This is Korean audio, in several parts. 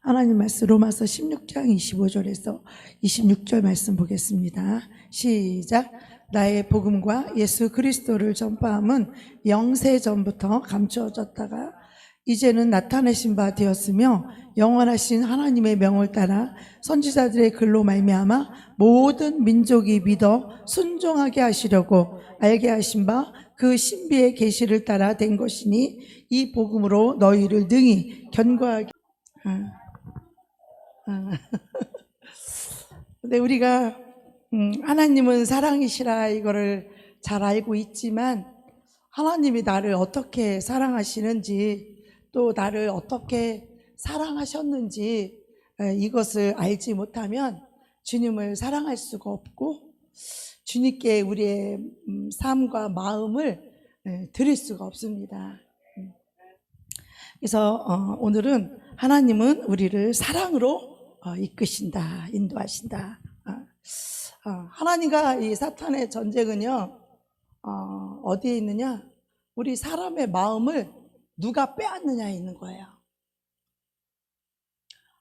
하나님 말씀 로마서 16장 25절에서 26절 말씀 보겠습니다. 시작. 나의 복음과 예수 그리스도를 전파함은 영세전부터 감추어졌다가 이제는 나타내신 바 되었으며 영원하신 하나님의 명을 따라 선지자들의 글로 말미암아 모든 민족이 믿어 순종하게 하시려고 알게 하신 바 그 신비의 계시를 따라 된 것이니 이 복음으로 너희를 능히 견고하게 근데 우리가 하나님은 사랑이시라 이거를 잘 알고 있지만 하나님이 나를 어떻게 사랑하시는지 또 나를 어떻게 사랑하셨는지 이것을 알지 못하면 주님을 사랑할 수가 없고 주님께 우리의 삶과 마음을 드릴 수가 없습니다. 그래서 오늘은 하나님은 우리를 사랑으로 이끄신다, 인도하신다. 하나님과 이 사탄의 전쟁은요, 어디에 있느냐? 우리 사람의 마음을 누가 빼앗느냐에 있는 거예요.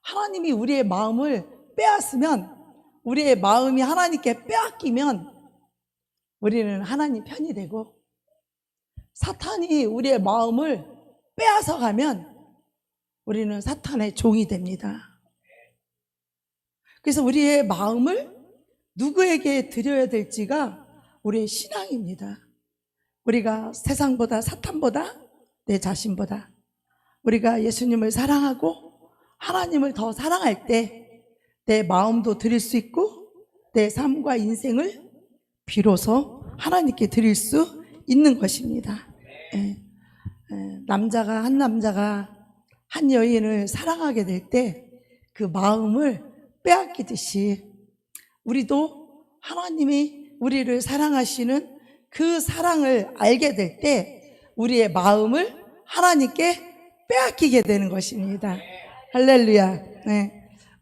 하나님이 우리의 마음을 빼앗으면, 우리의 마음이 하나님께 빼앗기면 우리는 하나님 편이 되고, 사탄이 우리의 마음을 빼앗아 가면 우리는 사탄의 종이 됩니다. 그래서 우리의 마음을 누구에게 드려야 될지가 우리의 신앙입니다. 우리가 세상보다 사탄보다 내 자신보다 우리가 예수님을 사랑하고 하나님을 더 사랑할 때 내 마음도 드릴 수 있고 내 삶과 인생을 비로소 하나님께 드릴 수 있는 것입니다. 한 남자가 한 여인을 사랑하게 될 때 그 마음을 빼앗기듯이 우리도 하나님이 우리를 사랑하시는 그 사랑을 알게 될 때 우리의 마음을 하나님께 빼앗기게 되는 것입니다. 할렐루야.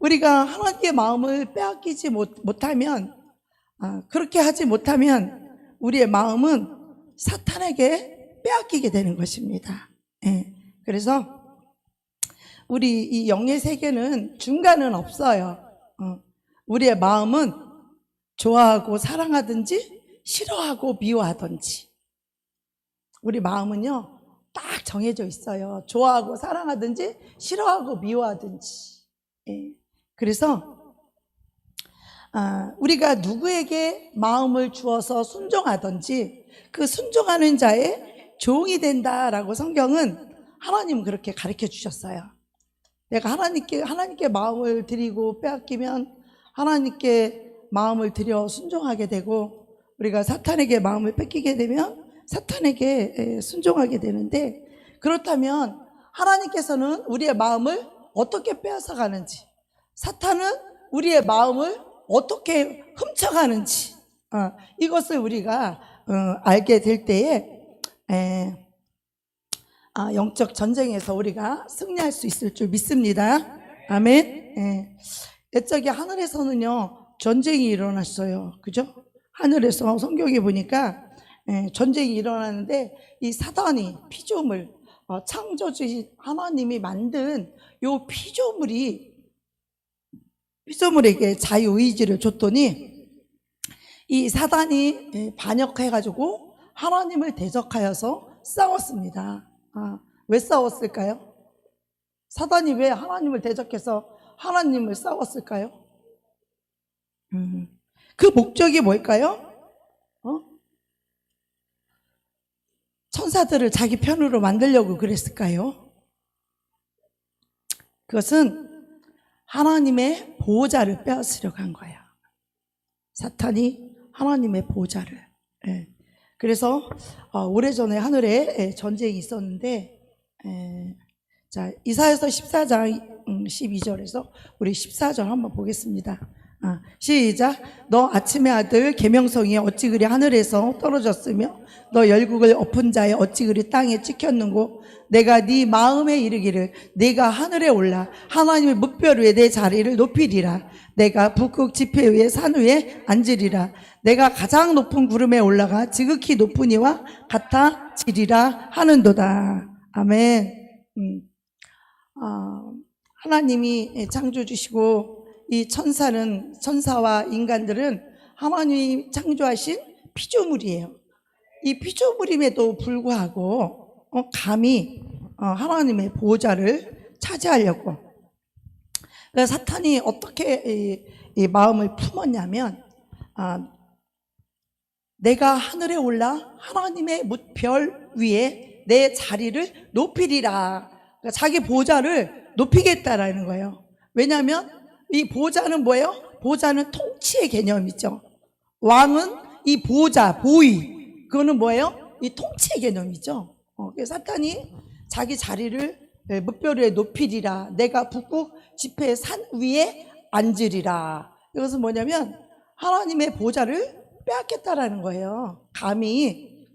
우리가 하나님의 마음을 빼앗기지 못하면, 그렇게 하지 못하면 우리의 마음은 사탄에게 빼앗기게 되는 것입니다. 그래서 우리 이 영의 세계는 중간은 없어요. 우리의 마음은 좋아하고 사랑하든지 싫어하고 미워하든지 우리 마음은요 딱 정해져 있어요. 좋아하고 사랑하든지 싫어하고 미워하든지. 그래서 우리가 누구에게 마음을 주어서 순종하든지 그 순종하는 자의 종이 된다라고 성경은 하나님은 그렇게 가르쳐 주셨어요. 내가 하나님께 마음을 드리고 빼앗기면 하나님께 마음을 드려 순종하게 되고 우리가 사탄에게 마음을 뺏기게 되면 사탄에게 순종하게 되는데 그렇다면 하나님께서는 우리의 마음을 어떻게 빼앗아 가는지 사탄은 우리의 마음을 어떻게 훔쳐가는지 이것을 우리가 알게 될 때에 영적 전쟁에서 우리가 승리할 수 있을 줄 믿습니다. 아멘. 옛적에 하늘에서는요 전쟁이 일어났어요. 그죠? 하늘에서 성경에 보니까 전쟁이 일어나는데 이 사단이 피조물 창조주신 하나님이 만든 요 피조물에게 자유의지를 줬더니 이 사단이 반역해가지고 하나님을 대적하여서 싸웠습니다. 왜 싸웠을까요? 사단이 왜 하나님을 대적해서 하나님을 싸웠을까요? 그 목적이 뭘까요? 천사들을 자기 편으로 만들려고 그랬을까요? 그것은 하나님의 보호자를 빼앗으려고 한 거예요. 사탄이 하나님의 보호자를. 그래서 오래전에 하늘에 전쟁이 있었는데 자 이사야서 14장 12절에서 우리 14절 한번 보겠습니다. 시작. 너 아침의 아들 계명성이 어찌 그리 하늘에서 떨어졌으며 너 열국을 엎은 자의 어찌 그리 땅에 찍혔는고 내가 네 마음에 이르기를 내가 하늘에 올라 하나님의 뭇별 위에 내 자리를 높이리라. 내가 북극 지폐 위에 산 위에 앉으리라. 내가 가장 높은 구름에 올라가 지극히 높은 이와 같아지리라 하는도다. 아멘. 하나님이 창조주시고 이 천사와 인간들은 하나님이 창조하신 피조물이에요. 이 피조물임에도 불구하고 감히 하나님의 보호자를 차지하려고, 그러니까 사탄이 어떻게 이 마음을 품었냐면, 내가 하늘에 올라 하나님의 별 위에 내 자리를 높이리라. 그러니까 자기 보호자를 높이겠다라는 거예요. 왜냐하면 이 보호자는 뭐예요? 보호자는 통치의 개념이죠. 왕은 이 보호자, 보위, 그거는 뭐예요? 이 통치의 개념이죠. 그래서 사탄이 자기 자리를 뭇별 위에 높이리라. 내가 북극 지폐의 산 위에 앉으리라. 이것은 뭐냐면 하나님의 보호자를 빼앗겠다라는 거예요. 감히.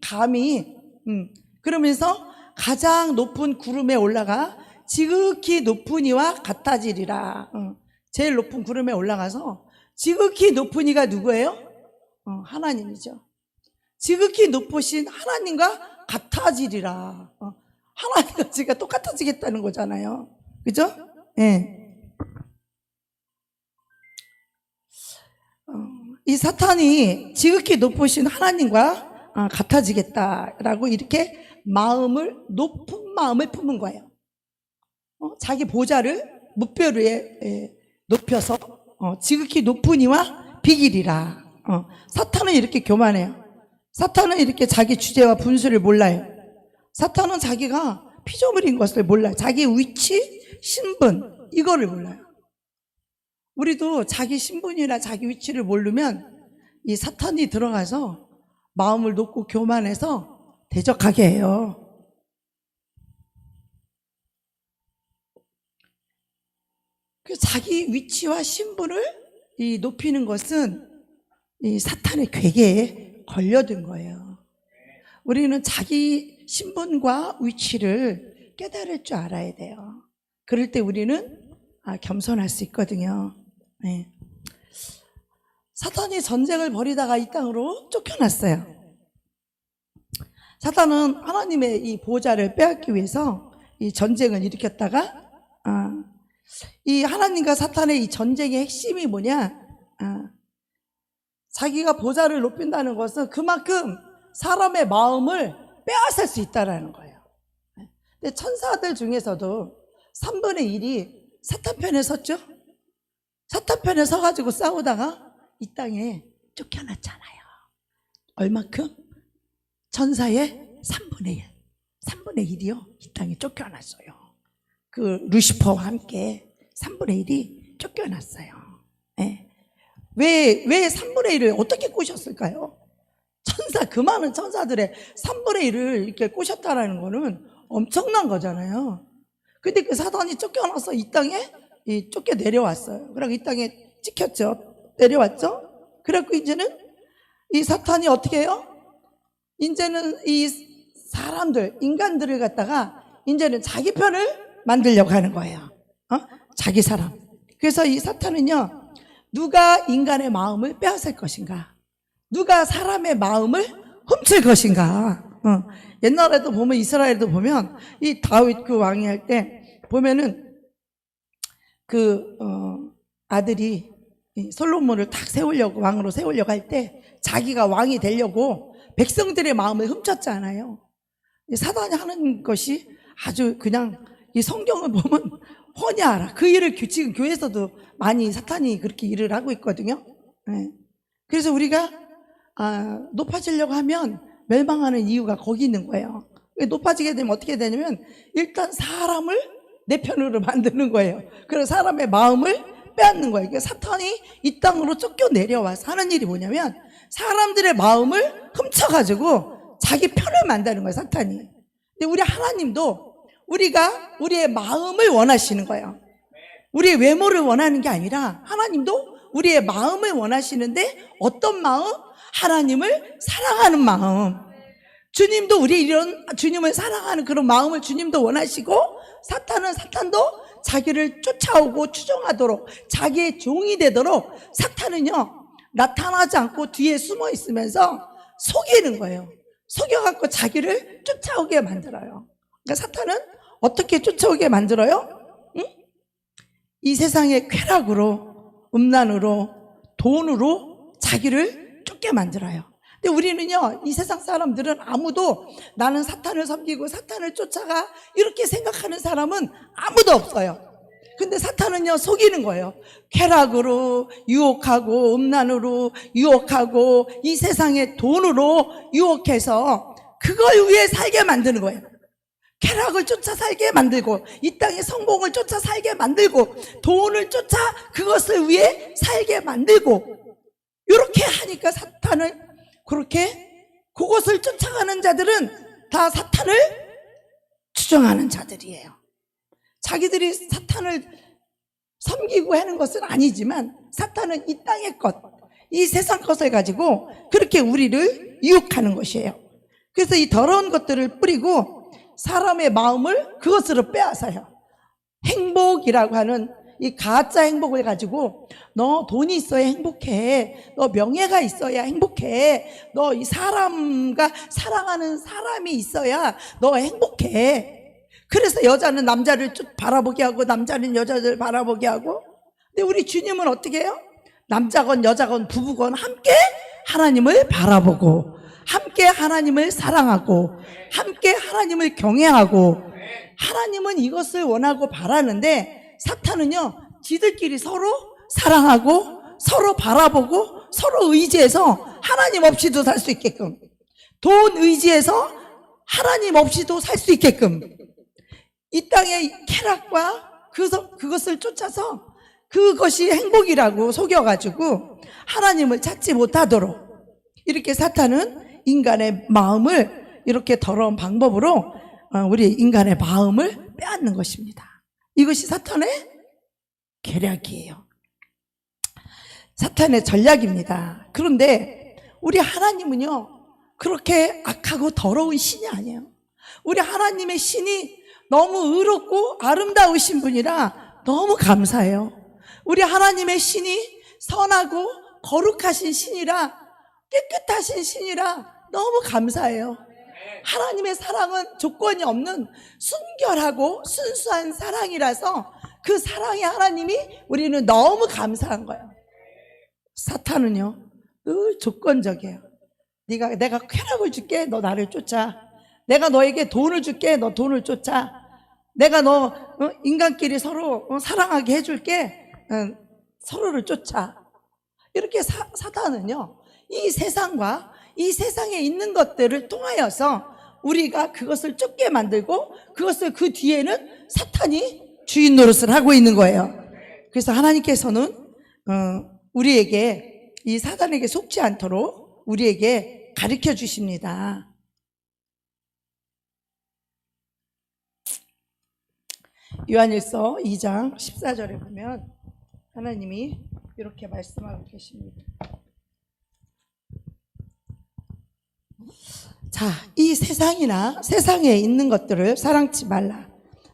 그러면서 가장 높은 구름에 올라가 지극히 높은 이와 같아지리라. 제일 높은 구름에 올라가서 지극히 높은 이가 누구예요? 하나님이죠. 지극히 높으신 하나님과 같아지리라. 하나님과 지가 똑같아지겠다는 거잖아요. 그죠? 네. 이 사탄이 지극히 높으신 하나님과 같아지겠다라고 이렇게 높은 마음을 품은 거예요. 자기 보좌를 뭇별 위에 높여서 지극히 높은 이와 비기리라. 사탄은 이렇게 교만해요. 사탄은 이렇게 자기 주제와 분수를 몰라요. 사탄은 자기가 피조물인 것을 몰라요. 자기 위치, 신분, 이거를 몰라요. 우리도 자기 신분이나 자기 위치를 모르면 이 사탄이 들어가서 마음을 놓고 교만해서 대적하게 해요. 그 자기 위치와 신분을 높이는 것은 이 사탄의 괴계에 걸려든 거예요. 우리는 자기 신분과 위치를 깨달을 줄 알아야 돼요. 그럴 때 우리는 겸손할 수 있거든요. 네. 사탄이 전쟁을 벌이다가 이 땅으로 쫓겨났어요. 사탄은 하나님의 이 보호자를 빼앗기 위해서 이 전쟁을 일으켰다가, 이 하나님과 사탄의 이 전쟁의 핵심이 뭐냐? 자기가 보호자를 높인다는 것은 그만큼 사람의 마음을 빼앗을 수 있다는 거예요. 근데 천사들 중에서도 3분의 1이 사탄 편에 섰죠? 사탄 편에 서가지고 싸우다가 이 땅에 쫓겨났잖아요. 얼마큼? 천사의 3분의 1이요 이 땅에 쫓겨났어요. 그 루시퍼와 함께 3분의 1이 쫓겨났어요. 네. 왜 3분의 1을 어떻게 꼬셨을까요? 그 많은 천사들의 3분의 1을 이렇게 꼬셨다라는 거는 엄청난 거잖아요. 근데 그 사단이 쫓겨나서 이 땅에 쫓겨 내려왔어요. 그리고 이 땅에 찍혔죠. 내려왔죠. 그래갖고 이제는 이 사탄이 어떻게 해요? 이제는 이 사람들, 인간들을 갖다가 이제는 자기 편을 만들려고 하는 거예요. 자기 사람. 그래서 이 사탄은요, 누가 인간의 마음을 빼앗을 것인가? 누가 사람의 마음을 훔칠 것인가? 옛날에도 보면, 이스라엘도 보면, 이 다윗 그 왕이 할 때 보면은 아들이 솔로몬을 딱 왕으로 세우려고 할 때 자기가 왕이 되려고 백성들의 마음을 훔쳤잖아요. 사단이 하는 것이 아주 그냥 이 성경을 보면 훤히 알아. 그 일을 지금 교회에서도 많이 사탄이 그렇게 일을 하고 있거든요. 네. 그래서 우리가 높아지려고 하면 멸망하는 이유가 거기 있는 거예요. 높아지게 되면 어떻게 되냐면 일단 사람을 내 편으로 만드는 거예요. 그래서 사람의 마음을 빼앗는 거예요. 그러니까 사탄이 이 땅으로 쫓겨 내려와서 하는 일이 뭐냐면 사람들의 마음을 훔쳐가지고 자기 편을 만드는 거예요, 사탄이. 근데 우리 하나님도 우리의 마음을 원하시는 거예요. 우리의 외모를 원하는 게 아니라 하나님도 우리의 마음을 원하시는데 어떤 마음? 하나님을 사랑하는 마음. 주님도 우리 이런 주님을 사랑하는 그런 마음을 주님도 원하시고, 사탄도 자기를 쫓아오고 추종하도록 자기의 종이 되도록 사탄은요 나타나지 않고 뒤에 숨어 있으면서 속이는 거예요. 속여갖고 자기를 쫓아오게 만들어요. 그러니까 사탄은 어떻게 쫓아오게 만들어요? 응? 이 세상의 쾌락으로, 음란으로, 돈으로 자기를 쫓게 만들어요. 근데 우리는요, 이 세상 사람들은 아무도 나는 사탄을 섬기고 사탄을 쫓아가 이렇게 생각하는 사람은 아무도 없어요. 근데 사탄은요, 속이는 거예요. 쾌락으로 유혹하고, 음란으로 유혹하고, 이 세상의 돈으로 유혹해서 그걸 위해 살게 만드는 거예요. 쾌락을 쫓아 살게 만들고, 이 땅의 성공을 쫓아 살게 만들고, 돈을 쫓아 그것을 위해 살게 만들고, 이렇게 하니까 사탄을, 그렇게 그것을 쫓아가는 자들은 다 사탄을 추종하는 자들이에요. 자기들이 사탄을 섬기고 하는 것은 아니지만 사탄은 이 땅의 것, 이 세상 것을 가지고 그렇게 우리를 유혹하는 것이에요. 그래서 이 더러운 것들을 뿌리고 사람의 마음을 그것으로 빼앗아요. 행복이라고 하는 이 가짜 행복을 가지고 너 돈이 있어야 행복해, 너 명예가 있어야 행복해, 너 이 사람과 사랑하는 사람이 있어야 너 행복해. 그래서 여자는 남자를 쭉 바라보게 하고 남자는 여자를 바라보게 하고. 근데 우리 주님은 어떻게 해요? 남자건 여자건 부부건 함께 하나님을 바라보고 함께 하나님을 사랑하고 함께 하나님을 경외하고, 하나님은 이것을 원하고 바라는데 사탄은요, 지들끼리 서로 사랑하고 서로 바라보고 서로 의지해서 하나님 없이도 살 수 있게끔, 돈 의지해서 하나님 없이도 살 수 있게끔 이 땅의 쾌락과 그것을 쫓아서 그것이 행복이라고 속여가지고 하나님을 찾지 못하도록 이렇게 사탄은 인간의 마음을 이렇게 더러운 방법으로 우리 인간의 마음을 빼앗는 것입니다. 이것이 사탄의 계략이에요. 사탄의 전략입니다. 그런데 우리 하나님은요, 그렇게 악하고 더러운 신이 아니에요. 우리 하나님의 신이 너무 의롭고 아름다우신 분이라 너무 감사해요. 우리 하나님의 신이 선하고 거룩하신 신이라, 깨끗하신 신이라 너무 감사해요. 하나님의 사랑은 조건이 없는 순결하고 순수한 사랑이라서 그 사랑의 하나님이 우리는 너무 감사한 거예요. 사탄은요, 늘 조건적이에요. 내가 쾌락을 줄게, 너 나를 쫓아. 내가 너에게 돈을 줄게, 너 돈을 쫓아. 내가 너 인간끼리 서로 사랑하게 해줄게, 서로를 쫓아. 이렇게 사탄은요, 이 세상과 이 세상에 있는 것들을 통하여서 우리가 그것을 쫓게 만들고, 그것을 그 뒤에는 사탄이 주인 노릇을 하고 있는 거예요. 그래서 하나님께서는 우리에게, 이 사단에게 속지 않도록 우리에게 가르쳐 주십니다. 요한일서 2장 14절에 보면 하나님이 이렇게 말씀하고 계십니다. 자, 이 세상이나 세상에 있는 것들을 사랑치 말라.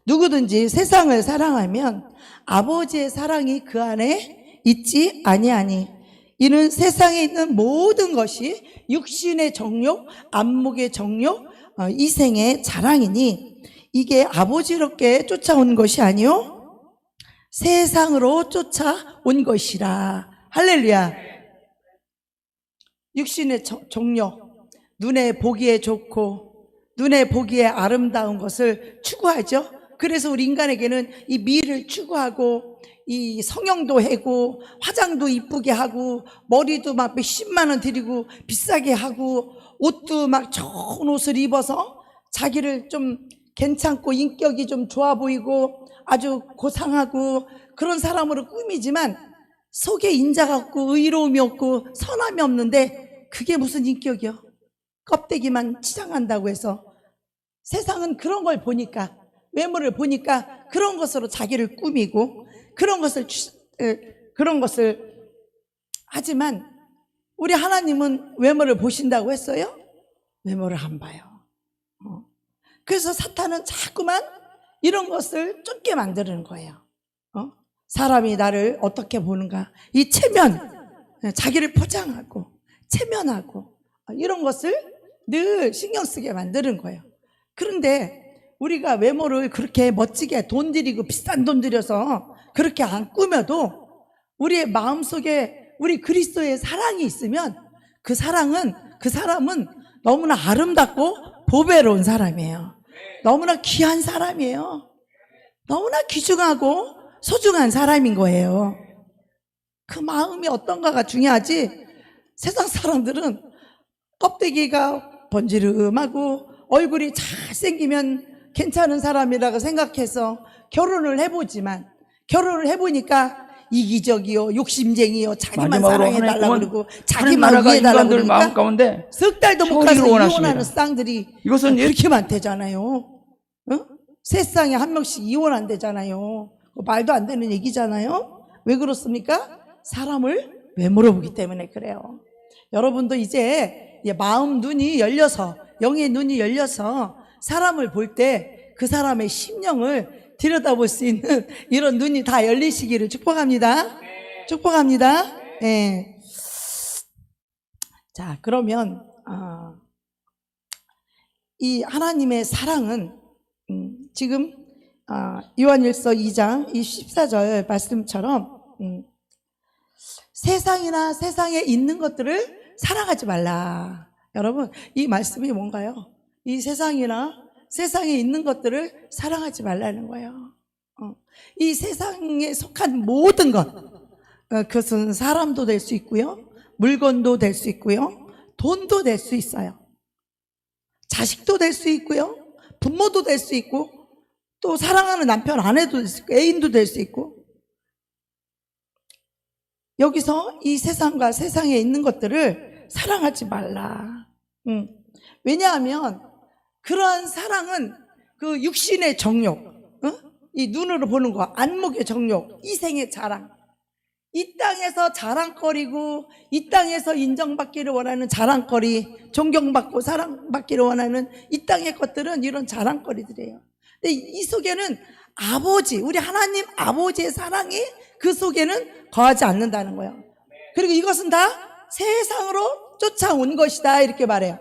누구든지 세상을 사랑하면 아버지의 사랑이 그 안에 있지 아니하니, 이는 세상에 있는 모든 것이 육신의 정욕, 안목의 정욕, 이생의 자랑이니 이게 아버지롭게 쫓아온 것이 아니요 세상으로 쫓아온 것이라. 할렐루야. 육신의 정욕, 눈에 보기에 좋고 눈에 보기에 아름다운 것을 추구하죠. 그래서 우리 인간에게는 이 미를 추구하고 이 성형도 하고 화장도 이쁘게 하고 머리도 막 몇십만 원 들이고 비싸게 하고 옷도 막 좋은 옷을 입어서 자기를 좀 괜찮고 인격이 좀 좋아 보이고 아주 고상하고 그런 사람으로 꾸미지만 속에 인자가 없고 의로움이 없고 선함이 없는데 그게 무슨 인격이요? 껍데기만 치장한다고 해서. 세상은 그런 걸 보니까, 외모를 보니까 그런 것으로 자기를 꾸미고 그런 것을 하지만 우리 하나님은 외모를 보신다고 했어요? 외모를 안 봐요. 그래서 사탄은 자꾸만 이런 것을 쫓게 만드는 거예요. 사람이 나를 어떻게 보는가, 이 체면, 자기를 포장하고 체면하고 이런 것을 늘 신경 쓰게 만드는 거예요. 그런데 우리가 외모를 그렇게 멋지게 돈 들이고 비싼 돈 들여서 그렇게 안 꾸며도 우리의 마음속에 우리 그리스도의 사랑이 있으면 그 사람은 너무나 아름답고 보배로운 사람이에요. 너무나 귀한 사람이에요. 너무나 귀중하고 소중한 사람인 거예요. 그 마음이 어떤가가 중요하지. 세상 사람들은 껍데기가 번지름하고 얼굴이 잘생기면 괜찮은 사람이라고 생각해서 결혼을 해보지만, 결혼을 해보니까 이기적이요, 욕심쟁이요, 자기만 사랑해달라고 그러고 자기만 위해달라고 그러니까 마음 가운데 석 달도 못 가서 이혼하는 쌍들이 이것은 그렇게 많대잖아요. 어? 세상에 한 명씩 이혼한대잖아요. 말도 안 되는 얘기잖아요. 왜 그렇습니까? 사람을 외모로 보기 때문에 그래요. 여러분도 이제 마음 눈이 열려서, 영의 눈이 열려서 사람을 볼 때 그 사람의 심령을 들여다볼 수 있는 이런 눈이 다 열리시기를 축복합니다. 축복합니다. 네. 자, 그러면 이 하나님의 사랑은 지금 요한일서 2장 이 14절 말씀처럼 세상이나 세상에 있는 것들을 사랑하지 말라. 여러분, 이 말씀이 뭔가요? 이 세상이나 세상에 있는 것들을 사랑하지 말라는 거예요. 이 세상에 속한 모든 것, 그것은 사람도 될 수 있고요, 물건도 될 수 있고요, 돈도 될 수 있어요. 자식도 될 수 있고요, 부모도 될 수 있고, 또 사랑하는 남편, 아내도 될 수 있고, 애인도 될 수 있고. 여기서 이 세상과 세상에 있는 것들을 사랑하지 말라. 왜냐하면 그러한 사랑은 그 육신의 정욕, 이 눈으로 보는 거, 안목의 정욕, 이생의 자랑, 이 땅에서 자랑거리고 이 땅에서 인정받기를 원하는 자랑거리, 존경받고 사랑받기를 원하는 이 땅의 것들은 이런 자랑거리들이에요. 근데 이 속에는 아버지, 우리 하나님 아버지의 사랑이 그 속에는 거하지 않는다는 거예요. 그리고 이것은 다 세상으로 쫓아온 것이다, 이렇게 말해요.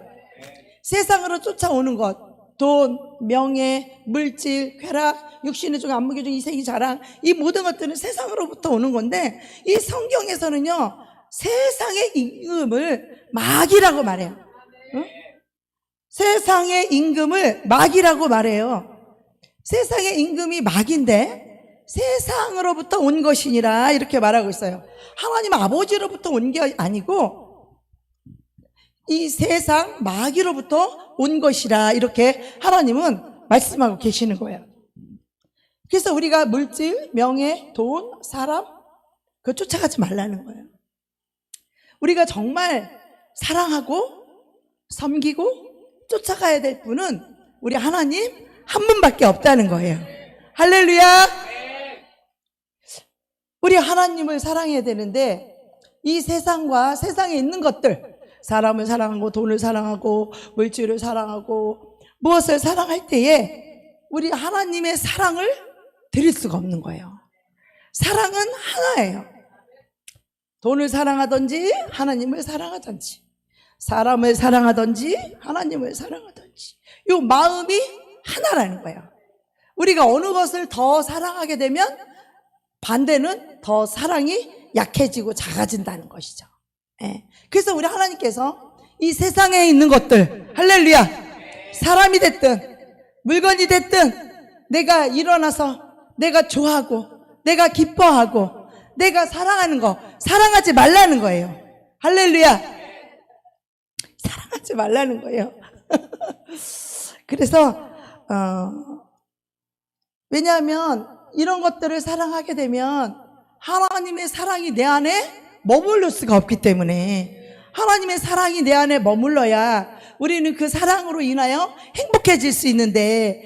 세상으로 쫓아오는 것, 돈, 명예, 물질, 쾌락, 육신의 중, 안목의 중, 이생의 자랑, 이 모든 것들은 세상으로부터 오는 건데, 이 성경에서는요, 세상의 임금을 마귀라고 말해요. 응? 세상의 임금을 마귀라고 말해요. 세상의 임금이 마귀인데 세상으로부터 온 것이니라, 이렇게 말하고 있어요. 하나님 아버지로부터 온 게 아니고 이 세상 마귀로부터 온 것이라, 이렇게 하나님은 말씀하고 계시는 거예요. 그래서 우리가 물질, 명예, 돈, 사람, 그거 쫓아가지 말라는 거예요. 우리가 정말 사랑하고 섬기고 쫓아가야 될 분은 우리 하나님 한 분밖에 없다는 거예요. 할렐루야. 우리 하나님을 사랑해야 되는데 이 세상과 세상에 있는 것들, 사람을 사랑하고 돈을 사랑하고 물질을 사랑하고 무엇을 사랑할 때에 우리 하나님의 사랑을 드릴 수가 없는 거예요. 사랑은 하나예요. 돈을 사랑하든지 하나님을 사랑하든지, 사람을 사랑하든지 하나님을 사랑하든지, 이 마음이 하나라는 거예요. 우리가 어느 것을 더 사랑하게 되면 반대는 더 사랑이 약해지고 작아진다는 것이죠. 예. 그래서 우리 하나님께서 이 세상에 있는 것들, 할렐루야, 사람이 됐든 물건이 됐든 내가 일어나서 내가 좋아하고 내가 기뻐하고 내가 사랑하는 거 사랑하지 말라는 거예요. 할렐루야. 사랑하지 말라는 거예요. 그래서 왜냐하면 이런 것들을 사랑하게 되면 하나님의 사랑이 내 안에 머물러 수가 없기 때문에, 하나님의 사랑이 내 안에 머물러야 우리는 그 사랑으로 인하여 행복해질 수 있는데,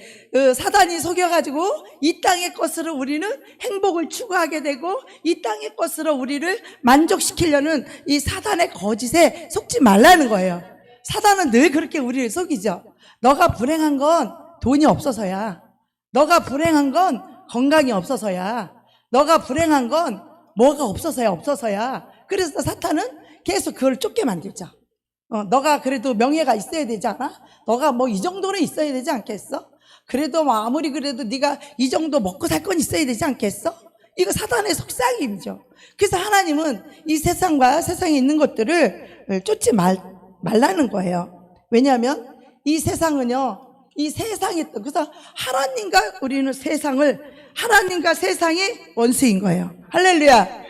사단이 속여가지고 이 땅의 것으로 우리는 행복을 추구하게 되고 이 땅의 것으로 우리를 만족시키려는 이 사단의 거짓에 속지 말라는 거예요. 사단은 늘 그렇게 우리를 속이죠. 너가 불행한 건 돈이 없어서야, 너가 불행한 건 건강이 없어서야, 너가 불행한 건 뭐가 없어서야. 그래서 사탄은 계속 그걸 쫓게 만들죠. 너가 그래도 명예가 있어야 되지 않아? 너가 뭐 이 정도는 있어야 되지 않겠어? 그래도 뭐 아무리 그래도 네가 이 정도 먹고 살 건 있어야 되지 않겠어? 이거 사단의 속삭임이죠. 그래서 하나님은 이 세상과 세상에 있는 것들을 쫓지 말라는 거예요. 왜냐하면 이 세상은요, 이 세상이, 그래서 하나님과 우리는 하나님과 세상이 원수인 거예요. 할렐루야.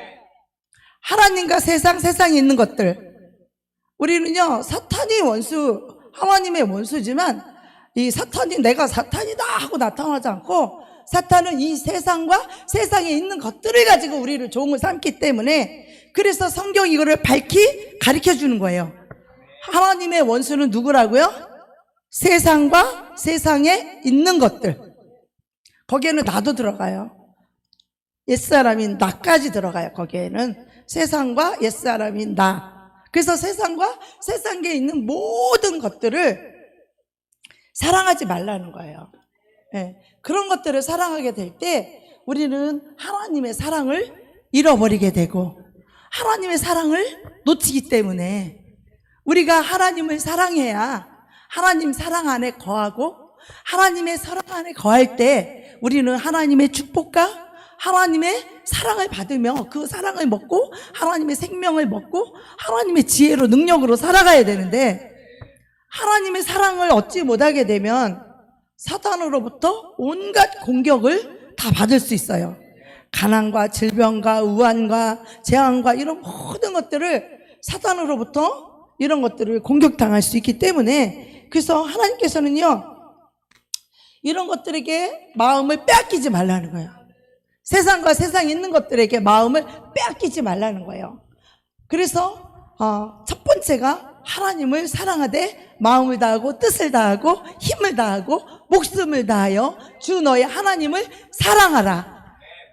하나님과 세상에 있는 것들. 우리는요, 사탄이 하나님의 원수지만, 이 사탄이 내가 사탄이다 하고 나타나지 않고, 사탄은 이 세상과 세상에 있는 것들을 가지고 우리를 종을 삼기 때문에, 그래서 성경이 이거를 밝히 가르쳐 주는 거예요. 하나님의 원수는 누구라고요? 세상과 세상에 있는 것들. 거기에는 나도 들어가요. 옛사람인 나까지 들어가요. 거기에는 세상과 옛사람인 나. 그래서 세상과 세상에 있는 모든 것들을 사랑하지 말라는 거예요. 네. 그런 것들을 사랑하게 될 때 우리는 하나님의 사랑을 잃어버리게 되고 하나님의 사랑을 놓치기 때문에, 우리가 하나님을 사랑해야 하나님 사랑 안에 거하고, 하나님의 사랑 안에 거할 때 우리는 하나님의 축복과 하나님의 사랑을 받으며 그 사랑을 먹고 하나님의 생명을 먹고 하나님의 지혜로 능력으로 살아가야 되는데, 하나님의 사랑을 얻지 못하게 되면 사탄으로부터 온갖 공격을 다 받을 수 있어요. 가난과 질병과 우환과 재앙과 이런 모든 것들을 사탄으로부터 이런 것들을 공격당할 수 있기 때문에, 그래서 하나님께서는요, 이런 것들에게 마음을 빼앗기지 말라는 거예요. 세상과 세상에 있는 것들에게 마음을 빼앗기지 말라는 거예요. 그래서 첫 번째가 하나님을 사랑하되 마음을 다하고 뜻을 다하고 힘을 다하고 목숨을 다하여 주 너의 하나님을 사랑하라.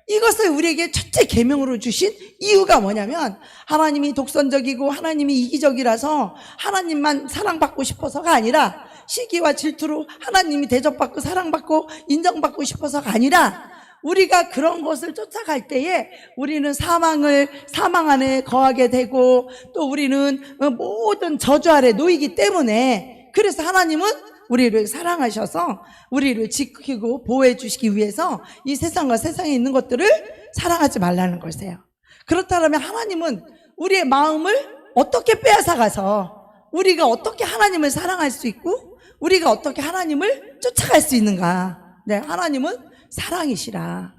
이것을 우리에게 첫째 계명으로 주신 이유가 뭐냐면, 하나님이 독선적이고 하나님이 이기적이라서 하나님만 사랑받고 싶어서가 아니라, 시기와 질투로 하나님이 대접받고 사랑받고 인정받고 싶어서가 아니라, 우리가 그런 것을 쫓아갈 때에 우리는 사망 안에 거하게 되고, 또 우리는 모든 저주 아래 놓이기 때문에, 그래서 하나님은 우리를 사랑하셔서 우리를 지키고 보호해 주시기 위해서 이 세상과 세상에 있는 것들을 사랑하지 말라는 것이에요. 그렇다면 하나님은 우리의 마음을 어떻게 빼앗아가서 우리가 어떻게 하나님을 사랑할 수 있고 우리가 어떻게 하나님을 쫓아갈 수 있는가? 네, 하나님은 사랑이시라.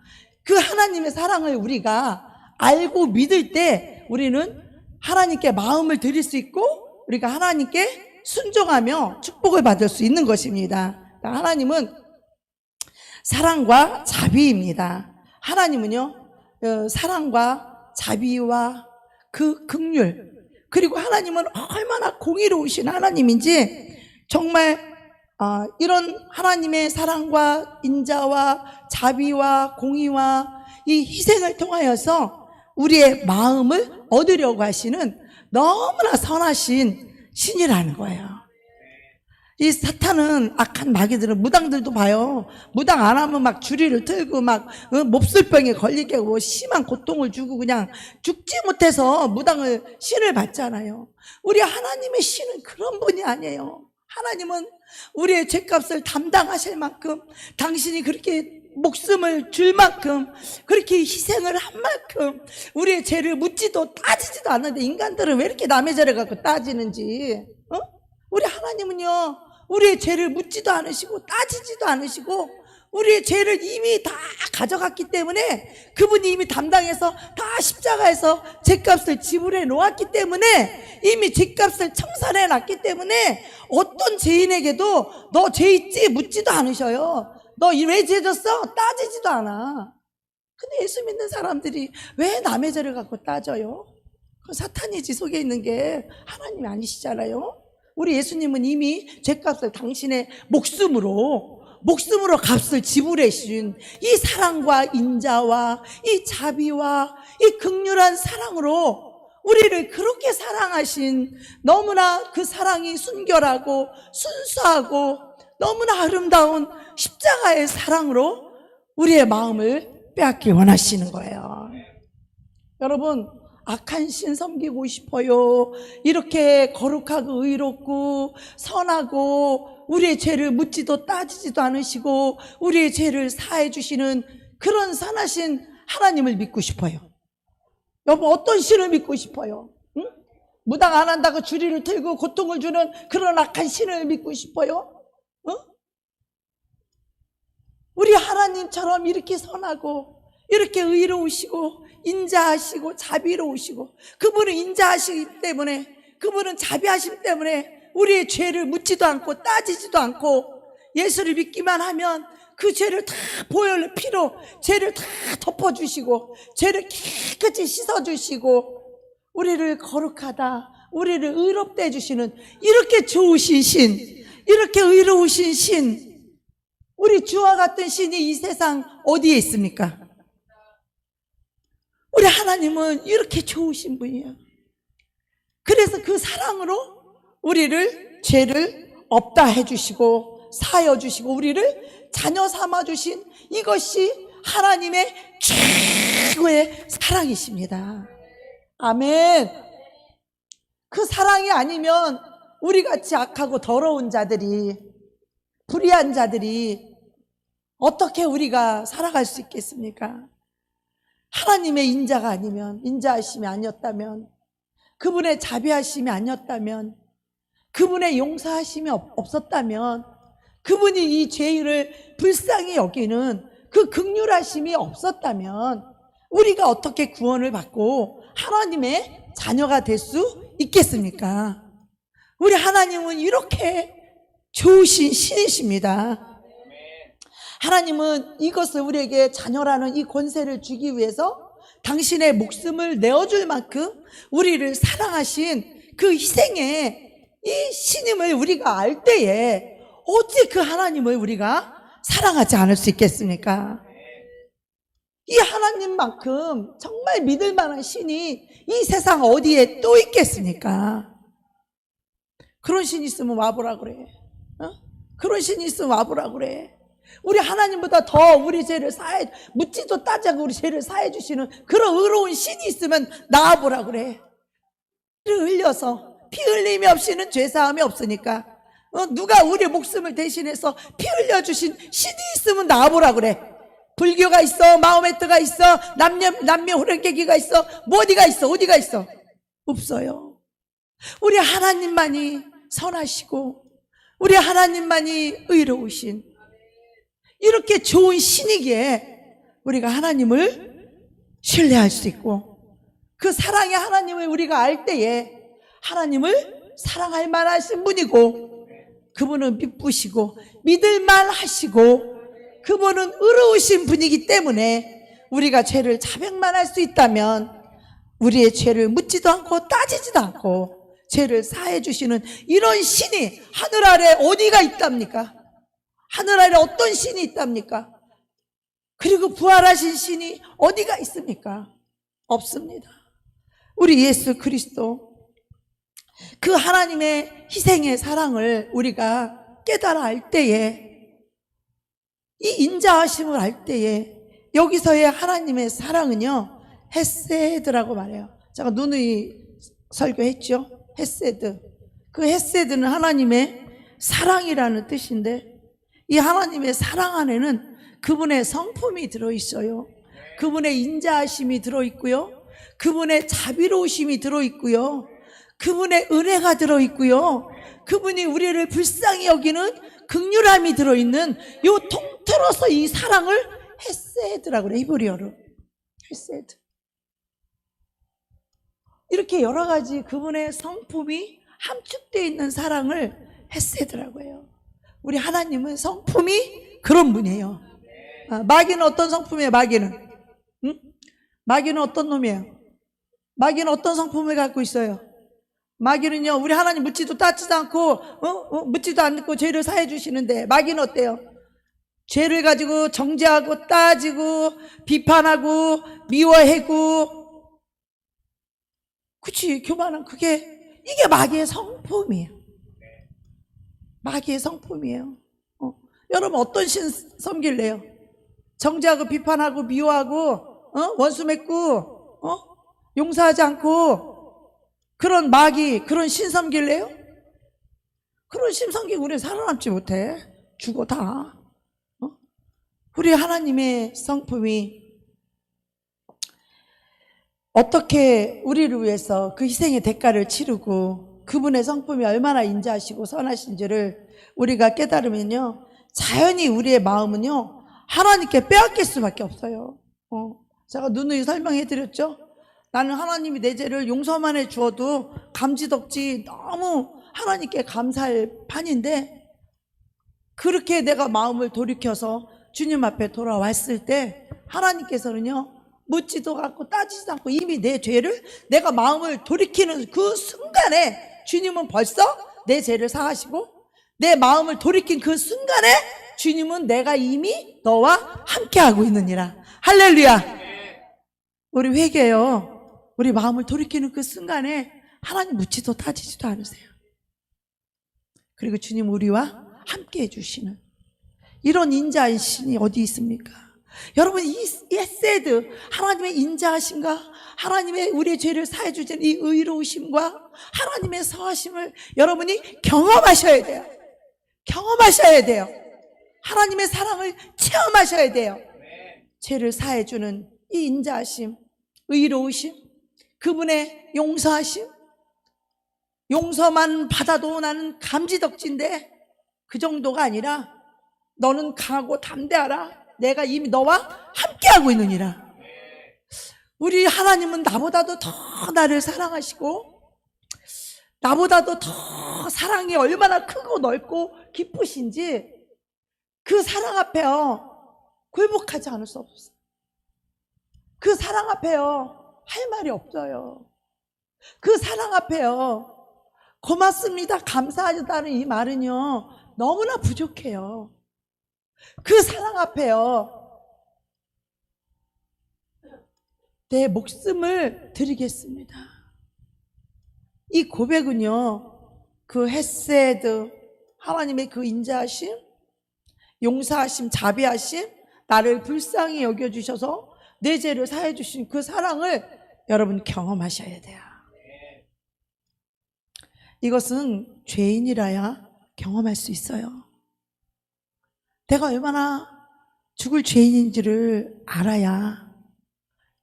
그 하나님의 사랑을 우리가 알고 믿을 때 우리는 하나님께 마음을 드릴 수 있고 우리가 하나님께 순종하며 축복을 받을 수 있는 것입니다. 하나님은 사랑과 자비입니다. 하나님은요, 사랑과 자비와 그 긍휼, 그리고 하나님은 얼마나 공의로우신 하나님인지, 정말 이런 하나님의 사랑과 인자와 자비와 공의와 이 희생을 통하여서 우리의 마음을 얻으려고 하시는 너무나 선하신 신이라는 거예요. 이 사탄은, 악한 마귀들은, 무당들도 봐요. 무당 안 하면 막 주리를 틀고 막 몹쓸병에 걸리게 하고 심한 고통을 주고 그냥 죽지 못해서 무당을 신을 받잖아요. 우리 하나님의 신은 그런 분이 아니에요. 하나님은 우리의 죄값을 담당하실 만큼, 당신이 그렇게 목숨을 줄 만큼, 그렇게 희생을 한 만큼 우리의 죄를 묻지도 따지지도 않는데, 인간들은 왜 이렇게 남의 죄를 갖고 따지는지. 우리 하나님은요, 우리의 죄를 묻지도 않으시고 따지지도 않으시고 우리의 죄를 이미 다 가져갔기 때문에, 그분이 이미 담당해서 다 십자가에서 죄값을 지불해 놓았기 때문에, 이미 죄값을 청산해 놨기 때문에 어떤 죄인에게도 너 죄 있지 묻지도 않으셔요. 너 왜 죄 졌어? 따지지도 않아. 근데 예수 믿는 사람들이 왜 남의 죄를 갖고 따져요? 그 사탄이지, 속에 있는 게. 하나님이 아니시잖아요. 우리 예수님은 이미 죄값을 당신의 목숨으로 값을 지불해 주신 이 사랑과 인자와 이 자비와 이 긍휼한 사랑으로 우리를 그렇게 사랑하신, 너무나 그 사랑이 순결하고 순수하고 너무나 아름다운 십자가의 사랑으로 우리의 마음을 빼앗기 원하시는 거예요. 여러분, 악한 신 섬기고 싶어요? 이렇게 거룩하고 의롭고 선하고 우리의 죄를 묻지도 따지지도 않으시고 우리의 죄를 사해 주시는 그런 선하신 하나님을 믿고 싶어요? 여보, 어떤 신을 믿고 싶어요? 응? 무당 안 한다고 주리를 틀고 고통을 주는 그런 악한 신을 믿고 싶어요? 응? 우리 하나님처럼 이렇게 선하고 이렇게 의로우시고 인자하시고 자비로우시고, 그분은 인자하시기 때문에, 그분은 자비하심 때문에 우리의 죄를 묻지도 않고 따지지도 않고 예수를 믿기만 하면 그 죄를 다 보혈의 피로 죄를 다 덮어주시고 죄를 깨끗이 씻어주시고 우리를 거룩하다, 우리를 의롭다 해주시는 이렇게 좋으신 신, 이렇게 의로우신 신, 우리 주와 같은 신이 이 세상 어디에 있습니까? 우리 하나님은 이렇게 좋으신 분이에요. 그래서 그 사랑으로 우리를 죄를 없다 해주시고 사하여 주시고 우리를 자녀 삼아 주신, 이것이 하나님의 최고의 사랑이십니다. 아멘. 그 사랑이 아니면 우리같이 악하고 더러운 자들이, 불의한 자들이 어떻게 우리가 살아갈 수 있겠습니까? 하나님의 인자가 아니면, 인자하심이 아니었다면, 그분의 자비하심이 아니었다면, 그분의 용서하심이 없었다면, 그분이 이 죄를 불쌍히 여기는 그 긍휼하심이 없었다면 우리가 어떻게 구원을 받고 하나님의 자녀가 될 수 있겠습니까? 우리 하나님은 이렇게 좋으신 신이십니다. 하나님은 이것을 우리에게 자녀라는 이 권세를 주기 위해서 당신의 목숨을 내어줄 만큼 우리를 사랑하신 그 희생의 이 신임을 우리가 알 때에 어찌 그 하나님을 우리가 사랑하지 않을 수 있겠습니까? 이 하나님만큼 정말 믿을 만한 신이 이 세상 어디에 또 있겠습니까? 그런 신이 있으면 와보라 그래. 그런 신이 있으면 와보라 그래. 우리 하나님보다 더 우리 죄를 사해, 묻지도 따지고 우리 죄를 사해 주시는 그런 의로운 신이 있으면 나와보라 그래. 피를 흘려서, 피 흘림이 없이는 죄사함이 없으니까, 누가 우리 목숨을 대신해서 피 흘려주신 신이 있으면 나와보라 그래. 불교가 있어, 마호메트가 있어, 남녀 호랭개기가 있어, 뭐 어디가 있어, 어디가 있어? 없어요. 우리 하나님만이 선하시고 우리 하나님만이 의로우신 이렇게 좋은 신이기에 우리가 하나님을 신뢰할 수 있고, 그 사랑의 하나님을 우리가 알 때에 하나님을 사랑할 만하신 분이고, 그분은 미쁘시고 믿을만 하시고 그분은 의로우신 분이기 때문에 우리가 죄를 자백만 할 수 있다면 우리의 죄를 묻지도 않고 따지지도 않고 죄를 사해 주시는 이런 신이 하늘 아래 어디가 있답니까? 하늘 아래 어떤 신이 있답니까? 그리고 부활하신 신이 어디가 있습니까? 없습니다. 우리 예수 그리스도, 그 하나님의 희생의 사랑을 우리가 깨달아 알 때에, 이 인자하심을 알 때에, 여기서의 하나님의 사랑은요, 헤세드라고 말해요. 제가 누누이 설교했죠. 헤세드. 그 헤세드는 하나님의 사랑이라는 뜻인데, 이 하나님의 사랑 안에는 그분의 성품이 들어있어요. 그분의 인자하심이 들어있고요, 그분의 자비로우심이 들어있고요, 그분의 은혜가 들어있고요, 그분이 우리를 불쌍히 여기는 긍휼함이 들어있는, 요 통틀어서 이 사랑을 헤세드라고 그래요. 히브리어로 헤세드. 이렇게 여러 가지 그분의 성품이 함축되어 있는 사랑을 헤세드라고 해요. 우리 하나님은 성품이 그런 분이에요. 마귀는 어떤 성품이에요? 마귀는 응? 마귀는 어떤 놈이에요? 마귀는 어떤 성품을 갖고 있어요? 마귀는요, 우리 하나님 묻지도 따지도 않고 묻지도 않고 죄를 사해 주시는데, 마귀는 어때요? 죄를 가지고 정죄하고 따지고 비판하고 미워해고, 그치, 교만한, 이게 마귀의 성품이에요. 마귀의 성품이에요. 여러분 어떤 신 섬길래요? 정죄하고 비판하고 미워하고 원수 맺고 용서하지 않고 그런 마귀, 그런 신 섬길래요? 그런 신 섬기고 우리 살아남지 못해. 죽어 다. 우리 하나님의 성품이 어떻게 우리를 위해서 그 희생의 대가를 치르고 그분의 성품이 얼마나 인자하시고 선하신지를 우리가 깨달으면요, 자연히 우리의 마음은요 하나님께 빼앗길 수밖에 없어요. 제가 누누이 설명해 드렸죠. 나는 하나님이 내 죄를 용서만 해 주어도 감지덕지 너무 하나님께 감사할 판인데, 그렇게 내가 마음을 돌이켜서 주님 앞에 돌아왔을 때 하나님께서는요 묻지도 않고 따지지도 않고 이미 내 죄를, 내가 마음을 돌이키는 그 순간에 주님은 벌써 내 죄를 사하시고, 내 마음을 돌이킨 그 순간에 주님은 내가 이미 너와 함께하고 있느니라. 할렐루야. 우리 회개요, 우리 마음을 돌이키는 그 순간에 하나님 묻지도 따지지도 않으세요. 그리고 주님 우리와 함께 해주시는 이런 인자한 신이 어디 있습니까? 여러분, 이 헤세드, 하나님의 인자하심과 하나님의 우리의 죄를 사해 주시는 이 의로우심과 하나님의 선하심을 여러분이 경험하셔야 돼요. 경험하셔야 돼요. 하나님의 사랑을 체험하셔야 돼요. 죄를 사해 주는 이 인자하심, 의로우심, 그분의 용서하심. 용서만 받아도 나는 감지덕지인데 그 정도가 아니라 너는 강하고 담대하라. 내가 이미 너와 함께하고 있느니라. 우리 하나님은 나보다도 더 나를 사랑하시고, 나보다도 더 사랑이 얼마나 크고 넓고 기쁘신지 그 사랑 앞에요 굴복하지 않을 수 없어요. 그 사랑 앞에요 할 말이 없어요. 그 사랑 앞에요 고맙습니다, 감사하다는 이 말은요 너무나 부족해요. 그 사랑 앞에요 내 목숨을 드리겠습니다. 이 고백은요 그 헤세드, 하나님의 그 인자하심, 용서하심, 자비하심, 나를 불쌍히 여겨주셔서 내 죄를 사해 주신 그 사랑을 여러분 경험하셔야 돼요. 이것은 죄인이라야 경험할 수 있어요. 내가 얼마나 죽을 죄인인지를 알아야,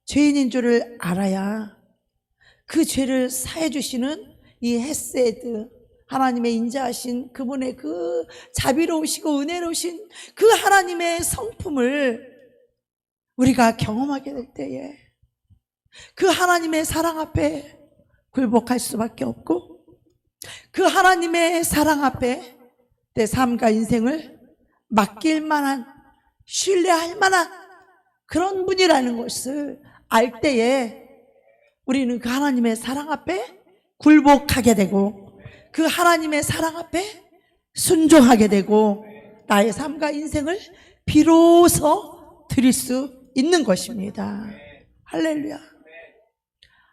죄인인 줄을 알아야 그 죄를 사해 주시는 이 헤세드, 하나님의 인자하신 그분의 그 자비로우시고 은혜로우신 그 하나님의 성품을 우리가 경험하게 될 때에 그 하나님의 사랑 앞에 굴복할 수밖에 없고, 그 하나님의 사랑 앞에 내 삶과 인생을 맡길 만한, 신뢰할 만한 그런 분이라는 것을 알 때에 우리는 그 하나님의 사랑 앞에 굴복하게 되고, 그 하나님의 사랑 앞에 순종하게 되고, 나의 삶과 인생을 비로소 드릴 수 있는 것입니다. 할렐루야.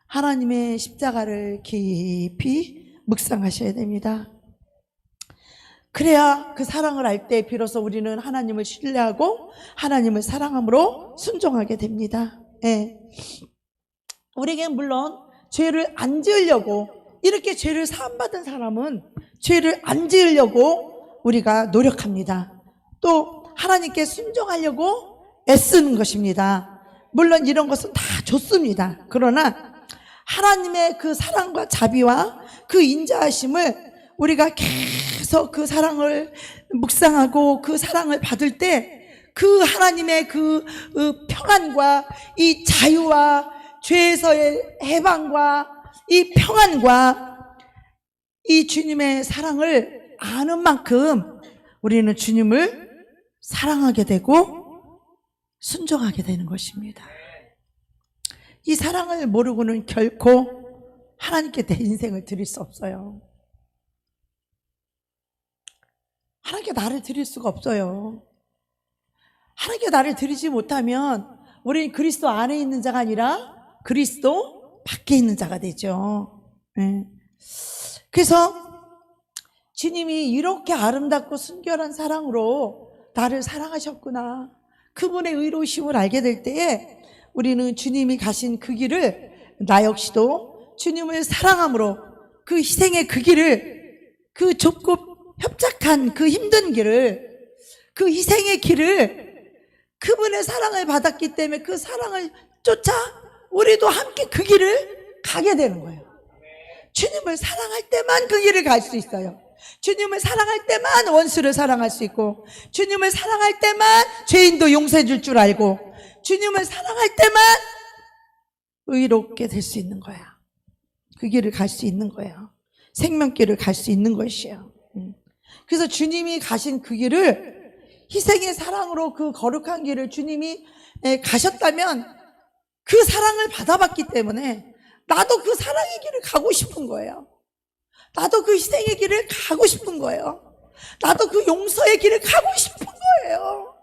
하나님의 십자가를 깊이 묵상하셔야 됩니다. 그래야 그 사랑을 알 때 비로소 우리는 하나님을 신뢰하고 하나님을 사랑함으로 순종하게 됩니다. 예. 우리에게 물론 죄를 안 지으려고, 이렇게 죄를 사함받은 사람은 죄를 안 지으려고 우리가 노력합니다. 또 하나님께 순종하려고 애쓰는 것입니다. 물론 이런 것은 다 좋습니다. 그러나 하나님의 그 사랑과 자비와 그 인자하심을 우리가 계속 그 사랑을 묵상하고 그 사랑을 받을 때 그 하나님의 그 평안과 이 자유와 죄에서의 해방과 이 평안과 이 주님의 사랑을 아는 만큼 우리는 주님을 사랑하게 되고 순종하게 되는 것입니다. 이 사랑을 모르고는 결코 하나님께 내 인생을 드릴 수 없어요. 하나님께 나를 드릴 수가 없어요. 하나님께 나를 드리지 못하면 우리는 그리스도 안에 있는 자가 아니라 그리스도 밖에 있는 자가 되죠. 네. 그래서 주님이 이렇게 아름답고 순결한 사랑으로 나를 사랑하셨구나, 그분의 의로우심을 알게 될 때에 우리는 주님이 가신 그 길을, 나 역시도 주님을 사랑함으로 그 희생의 그 길을, 그 좁고 협착한 그 힘든 길을, 그 희생의 길을 그분의 사랑을 받았기 때문에 그 사랑을 쫓아 우리도 함께 그 길을 가게 되는 거예요. 주님을 사랑할 때만 그 길을 갈 수 있어요. 주님을 사랑할 때만 원수를 사랑할 수 있고, 주님을 사랑할 때만 죄인도 용서해 줄 줄 알고, 주님을 사랑할 때만 의롭게 될 수 있는 거야. 그 길을 갈 수 있는 거예요. 생명길을 갈 수 있는 것이에요. 그래서 주님이 가신 그 길을, 희생의 사랑으로 그 거룩한 길을 주님이 가셨다면 그 사랑을 받아봤기 때문에 나도 그 사랑의 길을 가고 싶은 거예요. 나도 그 희생의 길을 가고 싶은 거예요. 나도 그 용서의 길을 가고 싶은 거예요.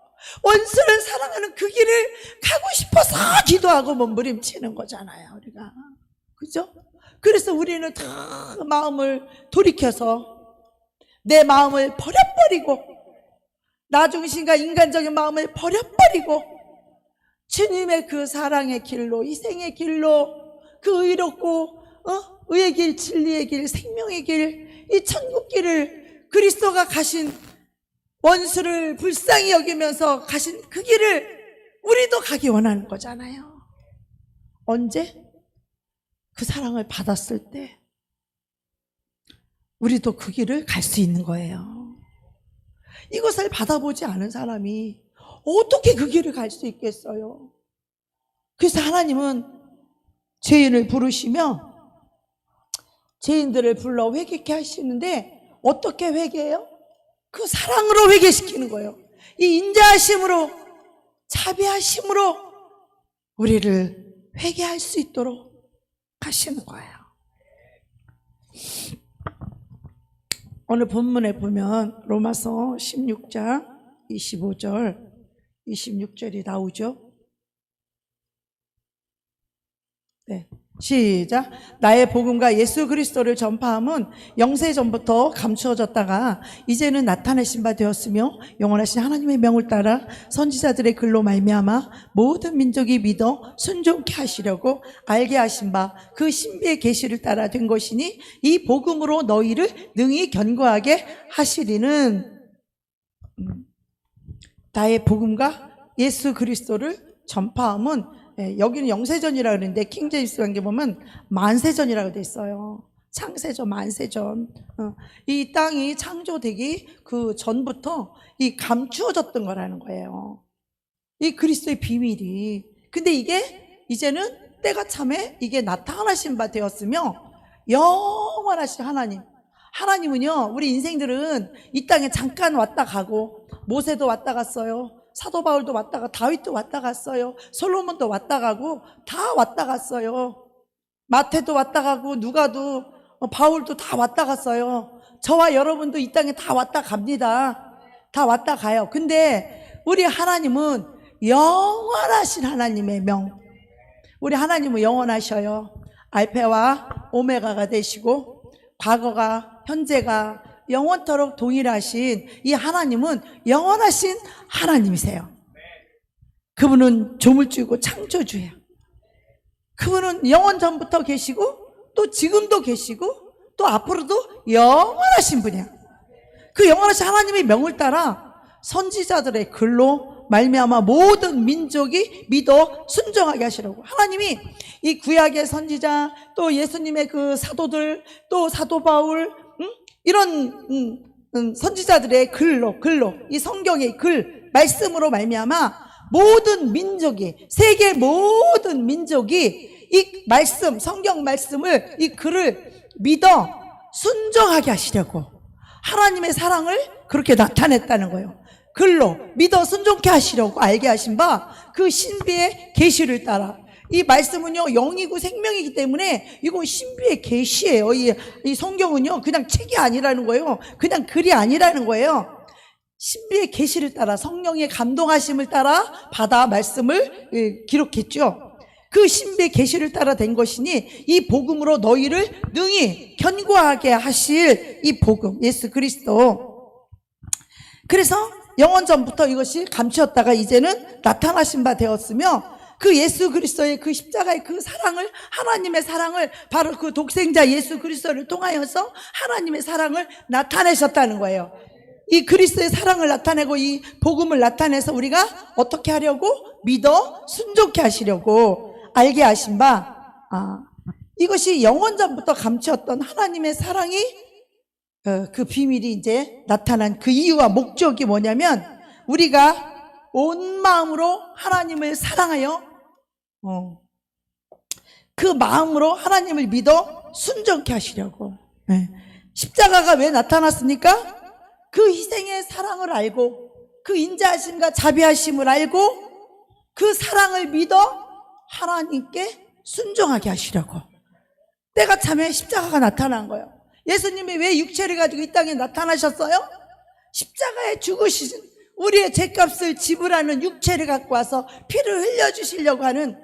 원수를 사랑하는 그 길을 가고 싶어서 기도하고 몸부림치는 거잖아요, 우리가. 그죠? 그래서 우리는 다 마음을 돌이켜서 내 마음을 버려버리고, 나 중심과 인간적인 마음을 버려버리고 주님의 그 사랑의 길로, 희생의 길로, 그 의롭고 의의 길, 진리의 길, 생명의 길, 이 천국 길을, 그리스도가 가신, 원수를 불쌍히 여기면서 가신 그 길을 우리도 가기 원하는 거잖아요. 언제? 그 사랑을 받았을 때 우리도 그 길을 갈 수 있는 거예요. 이것을 받아보지 않은 사람이 어떻게 그 길을 갈 수 있겠어요? 그래서 하나님은 죄인을 부르시며 죄인들을 불러 회개케 하시는데, 어떻게 회개해요? 그 사랑으로 회개시키는 거예요. 이 인자하심으로, 자비하심으로 우리를 회개할 수 있도록 하시는 거예요. 오늘 본문에 보면 로마서 16장 25절, 26절이 나오죠. 네, 시작. 나의 복음과 예수 그리스도를 전파함은 영세전부터 감추어졌다가 이제는 나타내신 바 되었으며, 영원하신 하나님의 명을 따라 선지자들의 글로 말미암아 모든 민족이 믿어 순종케 하시려고 알게 하신 바 그 신비의 계시를 따라 된 것이니, 이 복음으로 너희를 능히 견고하게 하시리는. 나의 복음과 예수 그리스도를 전파함은, 여기는 영세전이라 그러는데 킹제임스 관계 보면 만세전이라고 돼 있어요. 창세전, 만세전. 이 땅이 창조되기 그 전부터 이 감추어졌던 거라는 거예요. 이 그리스도의 비밀이. 근데 이게 이제는 때가 참에 이게 나타나신 바 되었으며, 영원하신 하나님. 하나님은요, 우리 인생들은 이 땅에 잠깐 왔다 가고, 모세도 왔다 갔어요. 사도 바울도 왔다가, 다윗도 왔다 갔어요. 솔로몬도 왔다 가고, 다 왔다 갔어요. 마태도 왔다 가고, 누가도, 바울도 다 왔다 갔어요. 저와 여러분도 이 땅에 다 왔다 갑니다. 다 왔다 가요. 근데 우리 하나님은 영원하신 하나님의 명. 우리 하나님은 영원하셔요. 알파와 오메가가 되시고, 과거가, 현재가 영원토록 동일하신 이 하나님은 영원하신 하나님이세요. 그분은 조물주이고 창조주예요. 그분은 영원 전부터 계시고, 또 지금도 계시고, 또 앞으로도 영원하신 분이야. 그 영원하신 하나님의 명을 따라 선지자들의 글로 말미암아 모든 민족이 믿어 순종하게 하시라고. 하나님이 이 구약의 선지자, 또 예수님의 그 사도들, 또 사도 바울, 이런 선지자들의 글로 이 성경의 글, 말씀으로 말미암아 모든 민족이, 세계 모든 민족이 이 말씀, 성경 말씀을, 이 글을 믿어 순종하게 하시려고 하나님의 사랑을 그렇게 나타냈다는 거예요. 글로 믿어 순종케 하시려고 알게 하신 바 그 신비의 계시를 따라. 이 말씀은요, 영이고 생명이기 때문에 이거 신비의 계시예요. 이 성경은요, 그냥 책이 아니라는 거예요. 그냥 글이 아니라는 거예요. 신비의 계시를 따라, 성령의 감동하심을 따라 받아 말씀을 기록했죠. 그 신비의 계시를 따라 된 것이니, 이 복음으로 너희를 능히 견고하게 하실 이 복음, 예수 그리스도. 그래서 영원 전부터 이것이 감추었다가 이제는 나타나신 바 되었으며, 그 예수 그리스도의 그 십자가의 그 사랑을, 하나님의 사랑을, 바로 그 독생자 예수 그리스도를 통하여서 하나님의 사랑을 나타내셨다는 거예요. 이 그리스도의 사랑을 나타내고 이 복음을 나타내서 우리가 어떻게 하려고? 믿어 순종케 하시려고 알게 하신 바 이것이 영원전부터 감추었던 하나님의 사랑이 그 비밀이 이제 나타난 그 이유와 목적이 뭐냐면 우리가 온 마음으로 하나님을 사랑하여 그 마음으로 하나님을 믿어 순종케 하시려고. 십자가가 왜 나타났습니까? 그 희생의 사랑을 알고 그 인자하심과 자비하심을 알고 그 사랑을 믿어 하나님께 순종하게 하시려고. 때가 차면 십자가가 나타난 거예요. 예수님이 왜 육체를 가지고 이 땅에 나타나셨어요? 십자가에 죽으신 우리의 죄값을 지불하는 육체를 갖고 와서 피를 흘려주시려고 하는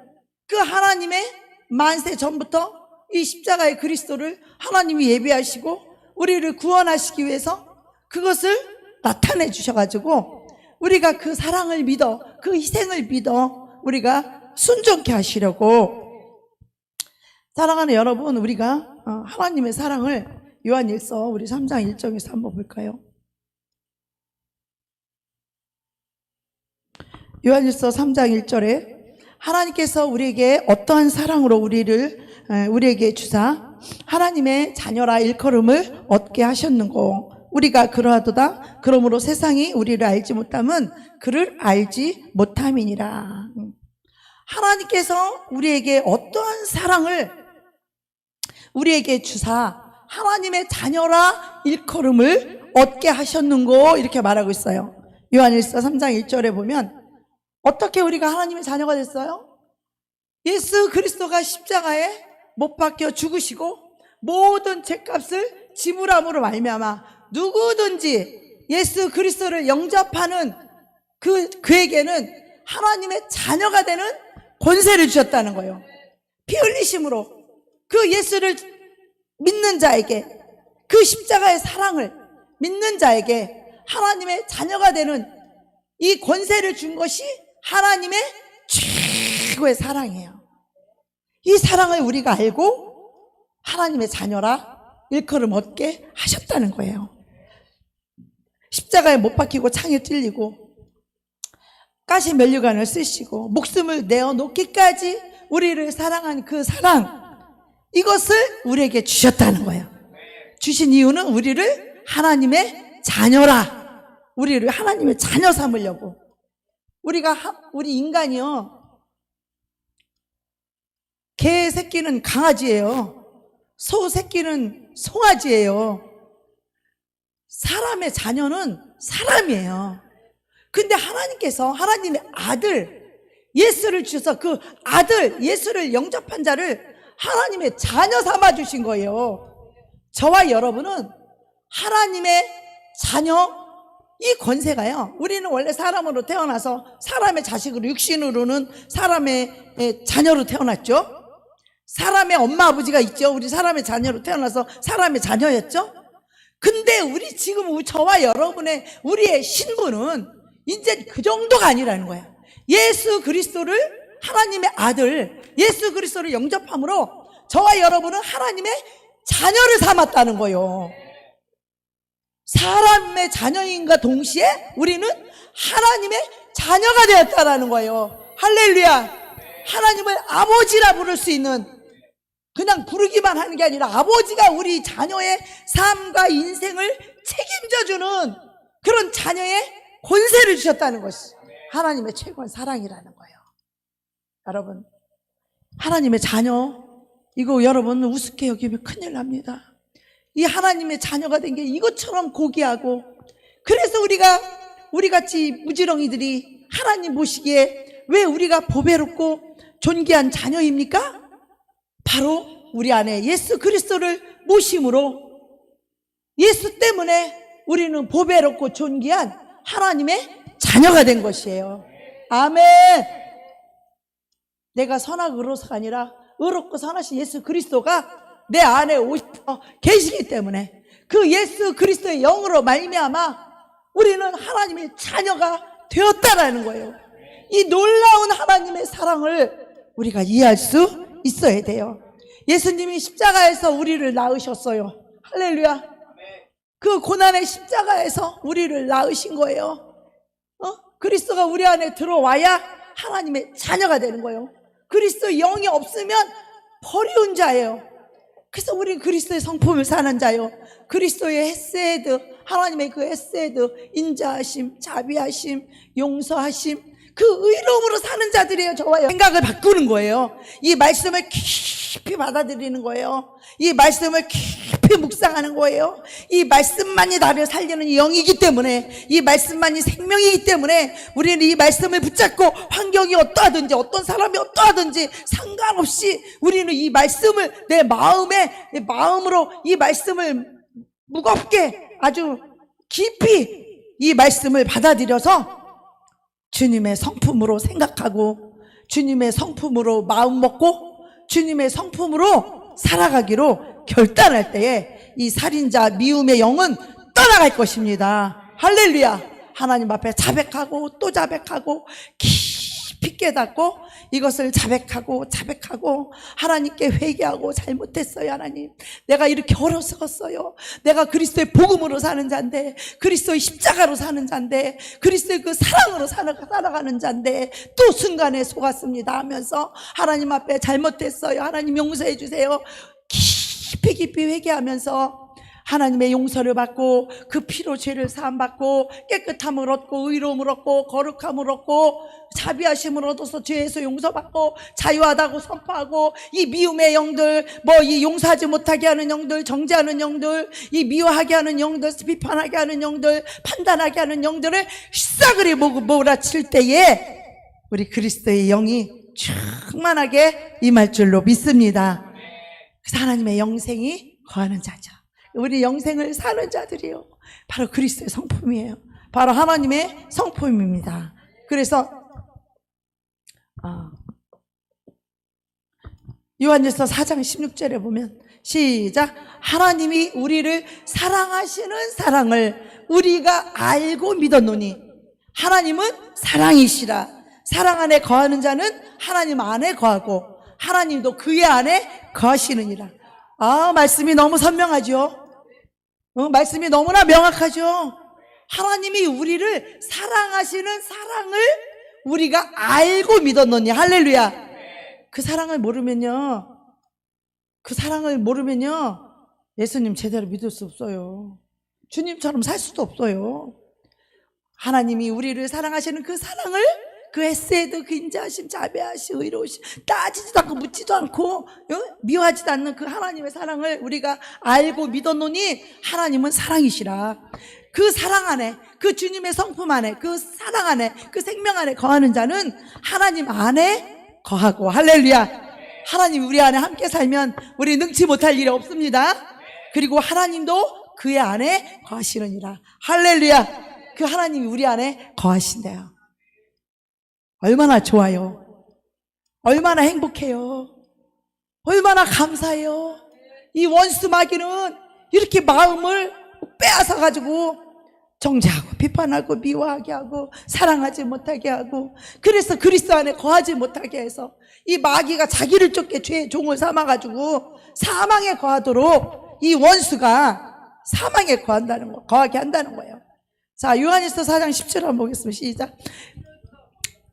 그 하나님의 만세 전부터 이 십자가의 그리스도를 하나님이 예비하시고 우리를 구원하시기 위해서 그것을 나타내 주셔가지고 우리가 그 사랑을 믿어 그 희생을 믿어 우리가 순종케 하시려고. 사랑하는 여러분, 우리가 하나님의 사랑을 요한일서 우리 3장 1절에서 한번 볼까요? 요한일서 3장 1절에 하나님께서 우리에게 어떠한 사랑으로 우리에게 주사 하나님의 자녀라 일컬음을 얻게 하셨는고 우리가 그러하도다. 그러므로 세상이 우리를 알지 못함은 그를 알지 못함이니라. 하나님께서 우리에게 어떠한 사랑을 우리에게 주사 하나님의 자녀라 일컬음을 얻게 하셨는고 이렇게 말하고 있어요. 요한일서 3장 1절에 보면 어떻게 우리가 하나님의 자녀가 됐어요? 예수 그리스도가 십자가에 못 박혀 죽으시고 모든 죄값을 지불함으로 말미암아 누구든지 예수 그리스도를 영접하는 그에게는 하나님의 자녀가 되는 권세를 주셨다는 거예요. 피 흘리심으로 그 예수를 믿는 자에게 그 십자가의 사랑을 믿는 자에게 하나님의 자녀가 되는 이 권세를 준 것이 하나님의 최고의 사랑이에요. 이 사랑을 우리가 알고 하나님의 자녀라 일컬음 얻게 하셨다는 거예요. 십자가에 못 박히고 창에 찔리고 가시 면류관을 쓰시고 목숨을 내어놓기까지 우리를 사랑한 그 사랑, 이것을 우리에게 주셨다는 거예요. 주신 이유는 우리를 하나님의 자녀라, 우리를 하나님의 자녀 삼으려고. 우리 인간이요, 개 새끼는 강아지예요. 소 새끼는 송아지예요. 사람의 자녀는 사람이에요. 근데 하나님께서 하나님의 아들 예수를 주셔서 그 아들 예수를 영접한 자를 하나님의 자녀 삼아 주신 거예요. 저와 여러분은 하나님의 자녀, 이 권세가요, 우리는 원래 사람으로 태어나서 사람의 자식으로, 육신으로는 사람의 자녀로 태어났죠. 사람의 엄마 아버지가 있죠. 우리 사람의 자녀로 태어나서 사람의 자녀였죠. 근데 우리 지금 저와 여러분의 우리의 신분은 이제 그 정도가 아니라는 거야. 예수 그리스도를, 하나님의 아들 예수 그리스도를 영접함으로 저와 여러분은 하나님의 자녀를 삼았다는 거예요. 사람의 자녀인과 동시에 우리는 하나님의 자녀가 되었다라는 거예요. 할렐루야. 하나님을 아버지라 부를 수 있는, 그냥 부르기만 하는 게 아니라 아버지가 우리 자녀의 삶과 인생을 책임져주는 그런 자녀의 권세를 주셨다는 것이 하나님의 최고의 사랑이라는 거예요. 여러분, 하나님의 자녀, 이거 여러분 우습게 여기면 큰일 납니다. 이 하나님의 자녀가 된 게 이것처럼 고귀하고, 그래서 우리같이 무지렁이들이 하나님 보시기에 왜 우리가 보배롭고 존귀한 자녀입니까? 바로 우리 안에 예수 그리스도를 모심으로, 예수 때문에 우리는 보배롭고 존귀한 하나님의 자녀가 된 것이에요. 아멘. 내가 선하고 의로서가 아니라 의롭고 선하신 예수 그리스도가 내 안에 오셔 계시기 때문에 그 예수 그리스도의 영으로 말미암아 우리는 하나님의 자녀가 되었다라는 거예요. 이 놀라운 하나님의 사랑을 우리가 이해할 수 있어야 돼요. 예수님이 십자가에서 우리를 낳으셨어요. 할렐루야. 그 고난의 십자가에서 우리를 낳으신 거예요. 그리스도가 우리 안에 들어와야 하나님의 자녀가 되는 거예요. 그리스도의 영이 없으면 버리운 자예요. 그래서 우리는 그리스도의 성품을 사는 자요. 그리스도의 헤세드, 하나님의 그 헤세드, 인자하심, 자비하심, 용서하심, 그 의로움으로 사는 자들이에요. 저와 생각을 바꾸는 거예요. 이 말씀을 깊이 받아들이는 거예요. 이 말씀을 깊이 묵상하는 거예요. 이 말씀만이 나를 살리는 영이기 때문에, 이 말씀만이 생명이기 때문에 우리는 이 말씀을 붙잡고 환경이 어떠하든지 어떤 사람이 어떠하든지 상관없이 우리는 이 말씀을 내 마음으로 이 말씀을 무겁게 아주 깊이 이 말씀을 받아들여서 주님의 성품으로 생각하고 주님의 성품으로 마음 먹고 주님의 성품으로 살아가기로 결단할 때에 이 살인자 미움의 영은 떠나갈 것입니다. 할렐루야. 하나님 앞에 자백하고 또 자백하고 깊이 깨닫고 이것을 자백하고 하나님께 회개하고 잘못했어요. 하나님, 내가 이렇게 어리석었어요. 내가 그리스도의 복음으로 사는 자인데, 그리스도의 십자가로 사는 자인데, 그리스도의 그 사랑으로 살아가는 자인데 또 순간에 속았습니다 하면서 하나님 앞에 잘못했어요. 하나님 용서해 주세요. 깊이 회개하면서 하나님의 용서를 받고 그 피로 죄를 사함받고 깨끗함을 얻고 의로움을 얻고 거룩함을 얻고 자비하심을 얻어서 죄에서 용서받고 자유하다고 선포하고 이 미움의 영들, 이 용서하지 못하게 하는 영들, 정죄하는 영들, 이 미워하게 하는 영들, 비판하게 하는 영들, 판단하게 하는 영들을 싸그리 몰아칠 때에 우리 그리스도의 영이 충만하게 임할 줄로 믿습니다. 그래서 하나님의 영생이 거하는 자죠. 우리 영생을 사는 자들이요, 바로 그리스도의 성품이에요. 바로 하나님의 성품입니다. 그래서 요한일서 4장 16절에 보면 시작, 하나님이 우리를 사랑하시는 사랑을 우리가 알고 믿었노니 하나님은 사랑이시라. 사랑 안에 거하는 자는 하나님 안에 거하고 하나님도 그의 안에 거하시느니라. 말씀이 너무 선명하죠. 말씀이 너무나 명확하죠. 하나님이 우리를 사랑하시는 사랑을 우리가 알고 믿었노니, 할렐루야. 그 사랑을 모르면요 예수님 제대로 믿을 수 없어요. 주님처럼 살 수도 없어요. 하나님이 우리를 사랑하시는 그 사랑을, 그 헤세드, 그 인자하심, 자비하심, 의로우심, 따지지도 않고 묻지도 않고 미워하지도 않는 그 하나님의 사랑을 우리가 알고 믿었노니 하나님은 사랑이시라. 그 사랑 안에, 그 주님의 성품 안에, 그 사랑 안에, 그 생명 안에 거하는 자는 하나님 안에 거하고, 할렐루야. 하나님 우리 안에 함께 살면 우리 능치 못할 일이 없습니다. 그리고 하나님도 그의 안에 거하시느니라. 할렐루야. 그 하나님이 우리 안에 거하신대요. 얼마나 좋아요. 얼마나 행복해요. 얼마나 감사해요. 이 원수 마귀는 이렇게 마음을 빼앗아가지고 정죄하고 비판하고 미워하게 하고 사랑하지 못하게 하고, 그래서 그리스도 안에 거하지 못하게 해서 이 마귀가 자기를 쫓게 죄의 종을 삼아가지고 사망에 거하도록 이 원수가 사망에 거하게 한다는 거예요. 자, 요한일서 4장 10절 한번 보겠습니다. 시작.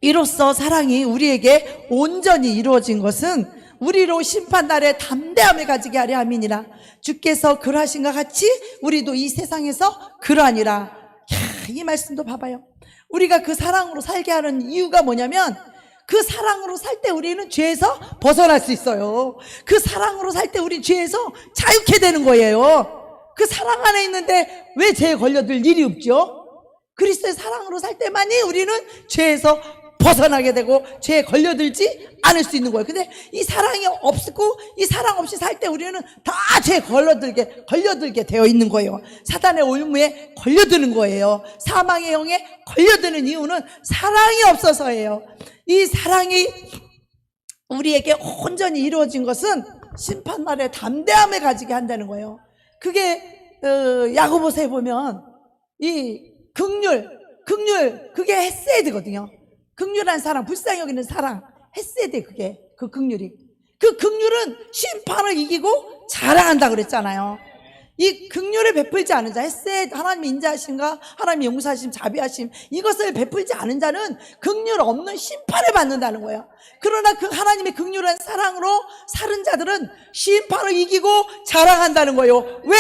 이로써 사랑이 우리에게 온전히 이루어진 것은 우리로 심판날에 담대함을 가지게 하려 함이니라. 주께서 그러하신 것 같이 우리도 이 세상에서 그러하니라. 이 말씀도 봐봐요. 우리가 그 사랑으로 살게 하는 이유가 뭐냐면, 그 사랑으로 살 때 우리는 죄에서 벗어날 수 있어요. 그 사랑으로 살 때 우리 죄에서 자유케 되는 거예요. 그 사랑 안에 있는데 왜 죄에 걸려들 일이 없죠? 그리스도의 사랑으로 살 때만이 우리는 죄에서 벗어나게 되고 죄에 걸려들지 않을 수 있는 거예요. 근데 이 사랑이 없고 이 사랑 없이 살 때 우리는 다 죄에 걸려들게 되어 있는 거예요. 사단의 올무에 걸려드는 거예요. 사망의 영에 걸려드는 이유는 사랑이 없어서예요. 이 사랑이 우리에게 온전히 이루어진 것은 심판날에 담대함을 가지게 한다는 거예요. 그게 야고보서에 보면 이 긍휼 그게 헤세드거든요. 긍휼한 사랑, 불쌍히 여기는 사랑, 헤세드, 그게 그 긍휼이. 그 긍휼은 심판을 이기고 자랑한다 그랬잖아요. 이 긍휼을 베풀지 않은 자, 햇셋, 하나님의 인자하심과 하나님의 용서하심, 자비하심, 이것을 베풀지 않은 자는 긍휼 없는 심판을 받는다는 거예요. 그러나 그 하나님의 긍휼한 사랑으로 사는 자들은 심판을 이기고 자랑한다는 거예요. 왜?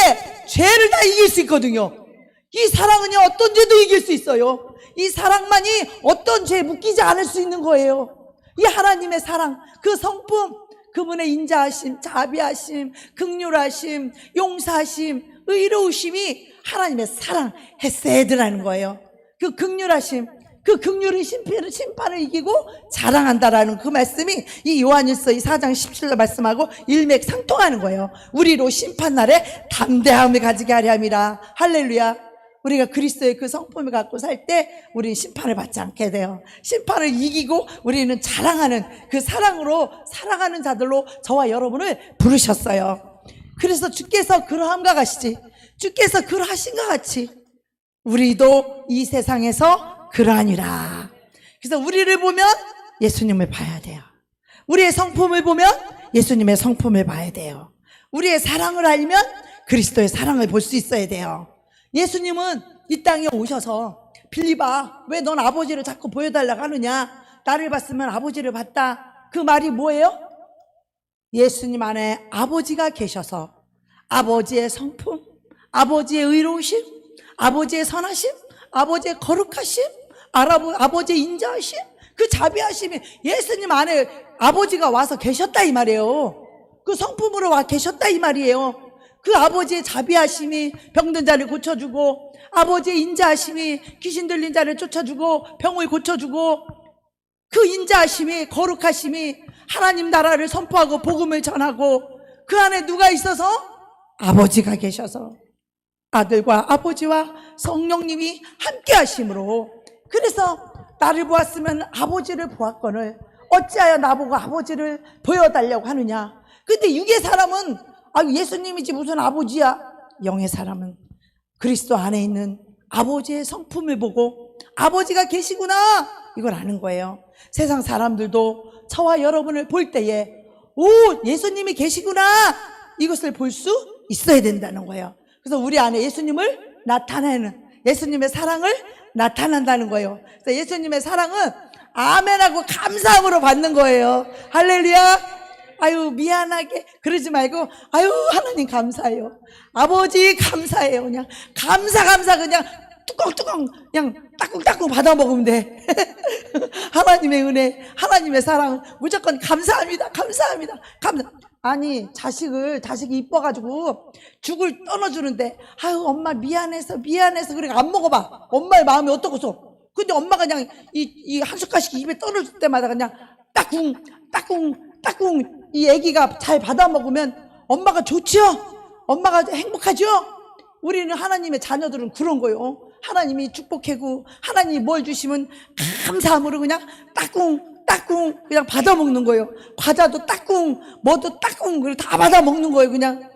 죄를 다 이길 수 있거든요. 이 사랑은요, 어떤 죄도 이길 수 있어요. 이 사랑만이 어떤 죄에 묶이지 않을 수 있는 거예요. 이 하나님의 사랑, 그 성품, 그분의 인자하심, 자비하심, 긍휼하심, 용서하심, 의로우심이 하나님의 사랑, 헤세드라는 거예요. 그 긍휼하심, 그 긍휼의 심판을 이기고 자랑한다라는 그 말씀이 이 요한일서 이 4장 17절 말씀하고 일맥상통하는 거예요. 우리로 심판날에 담대함을 가지게 하려 함이라. 할렐루야. 우리가 그리스도의 그 성품을 갖고 살 때 우리는 심판을 받지 않게 돼요. 심판을 이기고 우리는 자랑하는 그 사랑으로 살아가는 자들로 저와 여러분을 부르셨어요. 그래서 주께서 그러함과 같이, 주께서 그러하신과 같이 우리도 이 세상에서 그러하니라. 그래서 우리를 보면 예수님을 봐야 돼요. 우리의 성품을 보면 예수님의 성품을 봐야 돼요. 우리의 사랑을 알면 그리스도의 사랑을 볼 수 있어야 돼요. 예수님은 이 땅에 오셔서 빌립아, 왜 넌 아버지를 자꾸 보여달라고 하느냐? 나를 봤으면 아버지를 봤다. 그 말이 뭐예요? 예수님 안에 아버지가 계셔서 아버지의 성품, 아버지의 의로우심, 아버지의 선하심, 아버지의 거룩하심, 아버지의 인자하심, 그 자비하심이 예수님 안에 아버지가 와서 계셨다 이 말이에요. 그 성품으로 와 계셨다 이 말이에요. 그 아버지의 자비하심이 병든 자를 고쳐주고, 아버지의 인자하심이 귀신 들린 자를 쫓아주고 병을 고쳐주고, 그 인자하심이, 거룩하심이 하나님 나라를 선포하고 복음을 전하고, 그 안에 누가 있어서? 아버지가 계셔서 아들과 아버지와 성령님이 함께 하심으로, 그래서 나를 보았으면 아버지를 보았거늘 어찌하여 나보고 아버지를 보여달라고 하느냐. 근데 육의 사람은 예수님이지 무슨 아버지야. 영의 사람은 그리스도 안에 있는 아버지의 성품을 보고 아버지가 계시구나 이걸 아는 거예요. 세상 사람들도 저와 여러분을 볼 때에 예수님이 계시구나 이것을 볼 수 있어야 된다는 거예요. 그래서 우리 안에 예수님을 나타내는, 예수님의 사랑을 나타난다는 거예요. 그래서 예수님의 사랑은 아멘하고 감사함으로 받는 거예요. 할렐루야. 미안하게 그러지 말고 하나님 감사해요. 아버지 감사해요. 그냥 감사 그냥 뚜껑 그냥 따꿍따꿍 받아 먹으면 돼. 하나님의 은혜, 하나님의 사랑 무조건 감사합니다. 아니 자식이 이뻐가지고 죽을 떠넣어주는데 엄마 미안해서 그래 안 먹어봐. 엄마의 마음이 어떻고서. 근데 엄마가 그냥 이 한 숟갈씩 입에 떠넣어줄 때마다 그냥 따꿍 이 애기가 잘 받아 먹으면 엄마가 좋죠? 엄마가 행복하죠? 우리는 하나님의 자녀들은 그런 거예요. 하나님이 축복하고 하나님이 뭘 주시면 감사함으로 그냥 따꿍 그냥 받아 먹는 거예요. 과자도 따꿍, 뭐도 따꿍, 그걸 다 받아 먹는 거예요. 그냥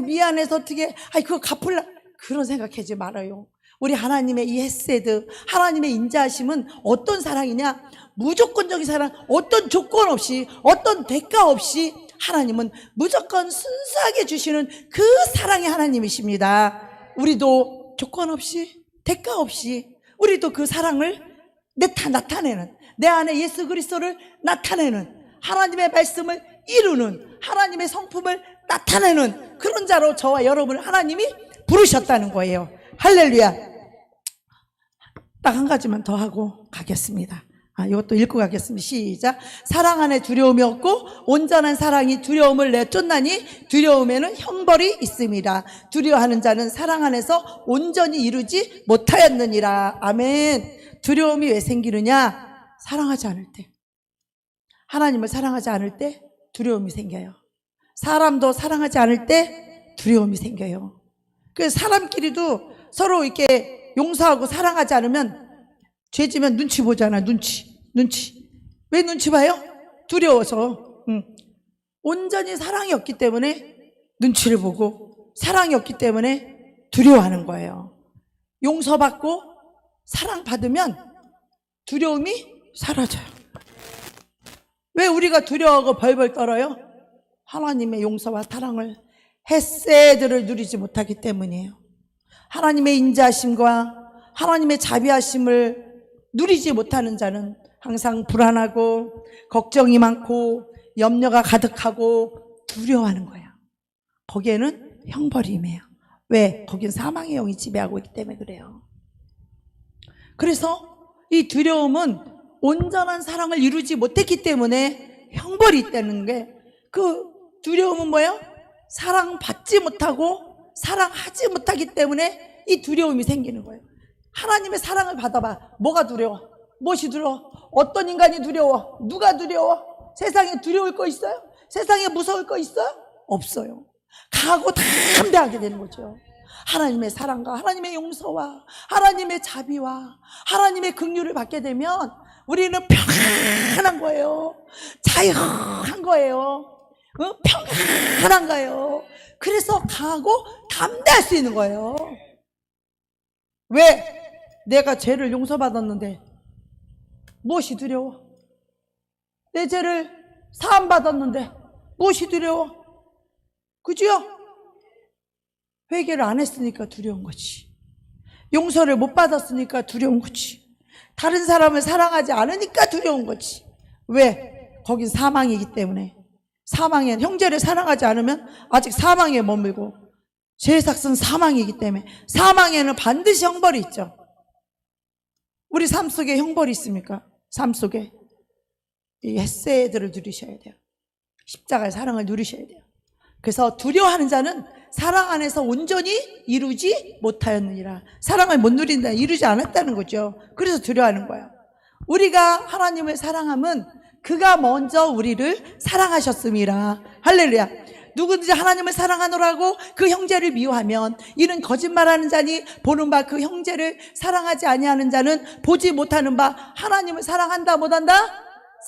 미안해서 어떻게 그거 갚을라 그런 생각하지 말아요. 우리 하나님의 이 헤세드, 하나님의 인자하심은 어떤 사랑이냐? 무조건적인 사랑, 어떤 조건 없이, 어떤 대가 없이 하나님은 무조건 순수하게 주시는 그 사랑의 하나님이십니다. 우리도 조건 없이, 대가 없이 우리도 그 사랑을 나타내는, 내 안에 예수 그리스도를 나타내는, 하나님의 말씀을 이루는, 하나님의 성품을 나타내는 그런 자로 저와 여러분을 하나님이 부르셨다는 거예요. 할렐루야. 딱 한 가지만 더 하고 가겠습니다. 이것도 읽고 가겠습니다. 시작. 사랑 안에 두려움이 없고 온전한 사랑이 두려움을 내쫓나니 두려움에는 형벌이 있습니다. 두려워하는 자는 사랑 안에서 온전히 이루지 못하였느니라. 아멘. 두려움이 왜 생기느냐? 사랑하지 않을 때, 하나님을 사랑하지 않을 때 두려움이 생겨요. 사람도 사랑하지 않을 때 두려움이 생겨요. 그래서 사람끼리도 서로 이렇게 용서하고 사랑하지 않으면 죄지면 눈치 보잖아. 눈치. 왜 눈치 봐요? 두려워서. 온전히 사랑이 없기 때문에 눈치를 보고, 사랑이 없기 때문에 두려워하는 거예요. 용서받고 사랑받으면 두려움이 사라져요. 왜 우리가 두려워하고 벌벌 떨어요? 하나님의 용서와 사랑을 헤세드를 누리지 못하기 때문이에요. 하나님의 인자하심과 하나님의 자비하심을 누리지 못하는 자는 항상 불안하고 걱정이 많고 염려가 가득하고 두려워하는 거예요. 거기에는 형벌이 임해요. 왜? 거긴 사망의 영이 지배하고 있기 때문에 그래요. 그래서 이 두려움은 온전한 사랑을 이루지 못했기 때문에 형벌이 있다는 게, 그 두려움은 뭐예요? 사랑받지 못하고 사랑하지 못하기 때문에 이 두려움이 생기는 거예요. 하나님의 사랑을 받아봐. 뭐가 두려워? 무엇이 두려워? 어떤 인간이 두려워? 누가 두려워? 세상에 두려울 거 있어요? 세상에 무서울 거 있어요? 없어요. 가고 담대하게 되는 거죠. 하나님의 사랑과 하나님의 용서와 하나님의 자비와 하나님의 긍휼을 받게 되면 우리는 평안한 거예요. 자유한 거예요. 평안한 거예요. 그래서 강하고 담대할 수 있는 거예요. 왜? 내가 죄를 용서받았는데 무엇이 두려워? 내 죄를 사함받았는데 무엇이 두려워? 그죠? 회개를 안 했으니까 두려운 거지. 용서를 못 받았으니까 두려운 거지. 다른 사람을 사랑하지 않으니까 두려운 거지. 왜? 거긴 사망이기 때문에. 사망에, 형제를 사랑하지 않으면 아직 사망에 머물고, 죄의 삭은 사망이기 때문에 사망에는 반드시 형벌이 있죠. 우리 삶 속에 형벌이 있습니까? 삶 속에 이 헤세드를 누리셔야 돼요. 십자가의 사랑을 누리셔야 돼요. 그래서 두려워하는 자는 사랑 안에서 온전히 이루지 못하였느니라. 사랑을 못 누린다, 이루지 않았다는 거죠. 그래서 두려워하는 거예요. 우리가 하나님을 사랑함은 그가 먼저 우리를 사랑하셨음이라. 할렐루야. 누구든지 하나님을 사랑하노라고 그 형제를 미워하면 이는 거짓말하는 자니, 보는 바 그 형제를 사랑하지 아니하는 자는 보지 못하는 바 하나님을 사랑한다 못한다?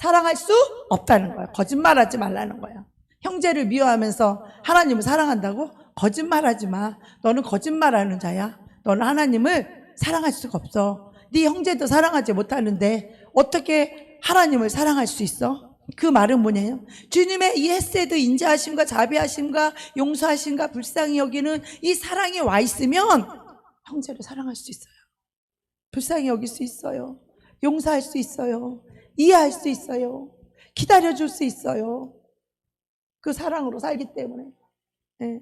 사랑할 수 없다는 거예요. 거짓말하지 말라는 거예요. 형제를 미워하면서 하나님을 사랑한다고? 거짓말하지 마. 너는 거짓말하는 자야. 너는 하나님을 사랑할 수가 없어. 네 형제도 사랑하지 못하는데 어떻게 하나님을 사랑할 수 있어? 그 말은 뭐냐요? 주님의 이 헤세드, 인자하심과 자비하심과 용서하심과 불쌍히 여기는 이 사랑이 와 있으면 형제를 사랑할 수 있어요. 불쌍히 여길 수 있어요. 용서할 수 있어요. 이해할 수 있어요. 기다려줄 수 있어요. 그 사랑으로 살기 때문에. 네.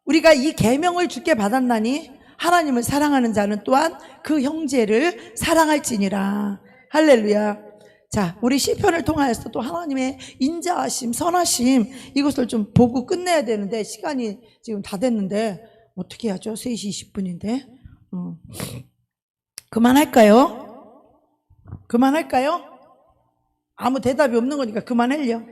우리가 이 계명을 주께 받았나니 하나님을 사랑하는 자는 또한 그 형제를 사랑할지니라. 할렐루야. 자, 우리 시편을 통하여서 또 하나님의 인자하심, 선하심, 이것을 좀 보고 끝내야 되는데 시간이 지금 다 됐는데 어떻게 하죠? 3시 20분인데 그만할까요? 그만할까요? 아무 대답이 없는 거니까 그만할려.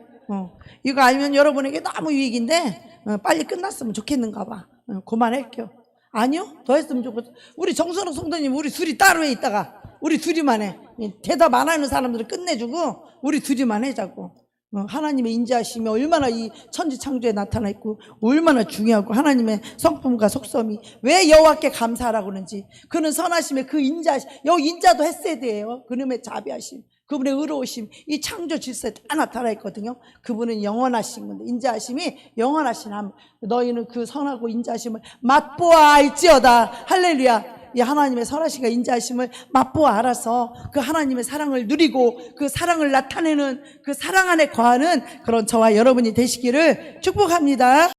이거 알면 여러분에게 너무 유익인데 빨리 끝났으면 좋겠는가 봐. 그만할게요. 아니요, 더 했으면 좋겠어. 우리 정선욱 성도님, 우리 둘이 따로 해 있다가 우리 둘이만 해. 대답 안 하는 사람들을 끝내주고 우리 둘이만 해자고. 하나님의 인자하심이 얼마나 이 천지창조에 나타나 있고 얼마나 중요하고 하나님의 성품과 속성이 왜 여호와께 감사하라고 그러는지, 그는 선하심에 그 인자하심, 여기 인자도 헤세드예요. 그놈의 자비하심, 그분의 의로우심, 이 창조 질서에 다 나타나 있거든요. 그분은 영원하신 건데, 인자하심이 영원하신 함, 너희는 그 선하고 인자하심을 맛보아 알지어다. 할렐루야. 이 하나님의 선하심과 인자하심을 맛보아 알아서 그 하나님의 사랑을 누리고 그 사랑을 나타내는 그 사랑 안에 거하는 그런 저와 여러분이 되시기를 축복합니다.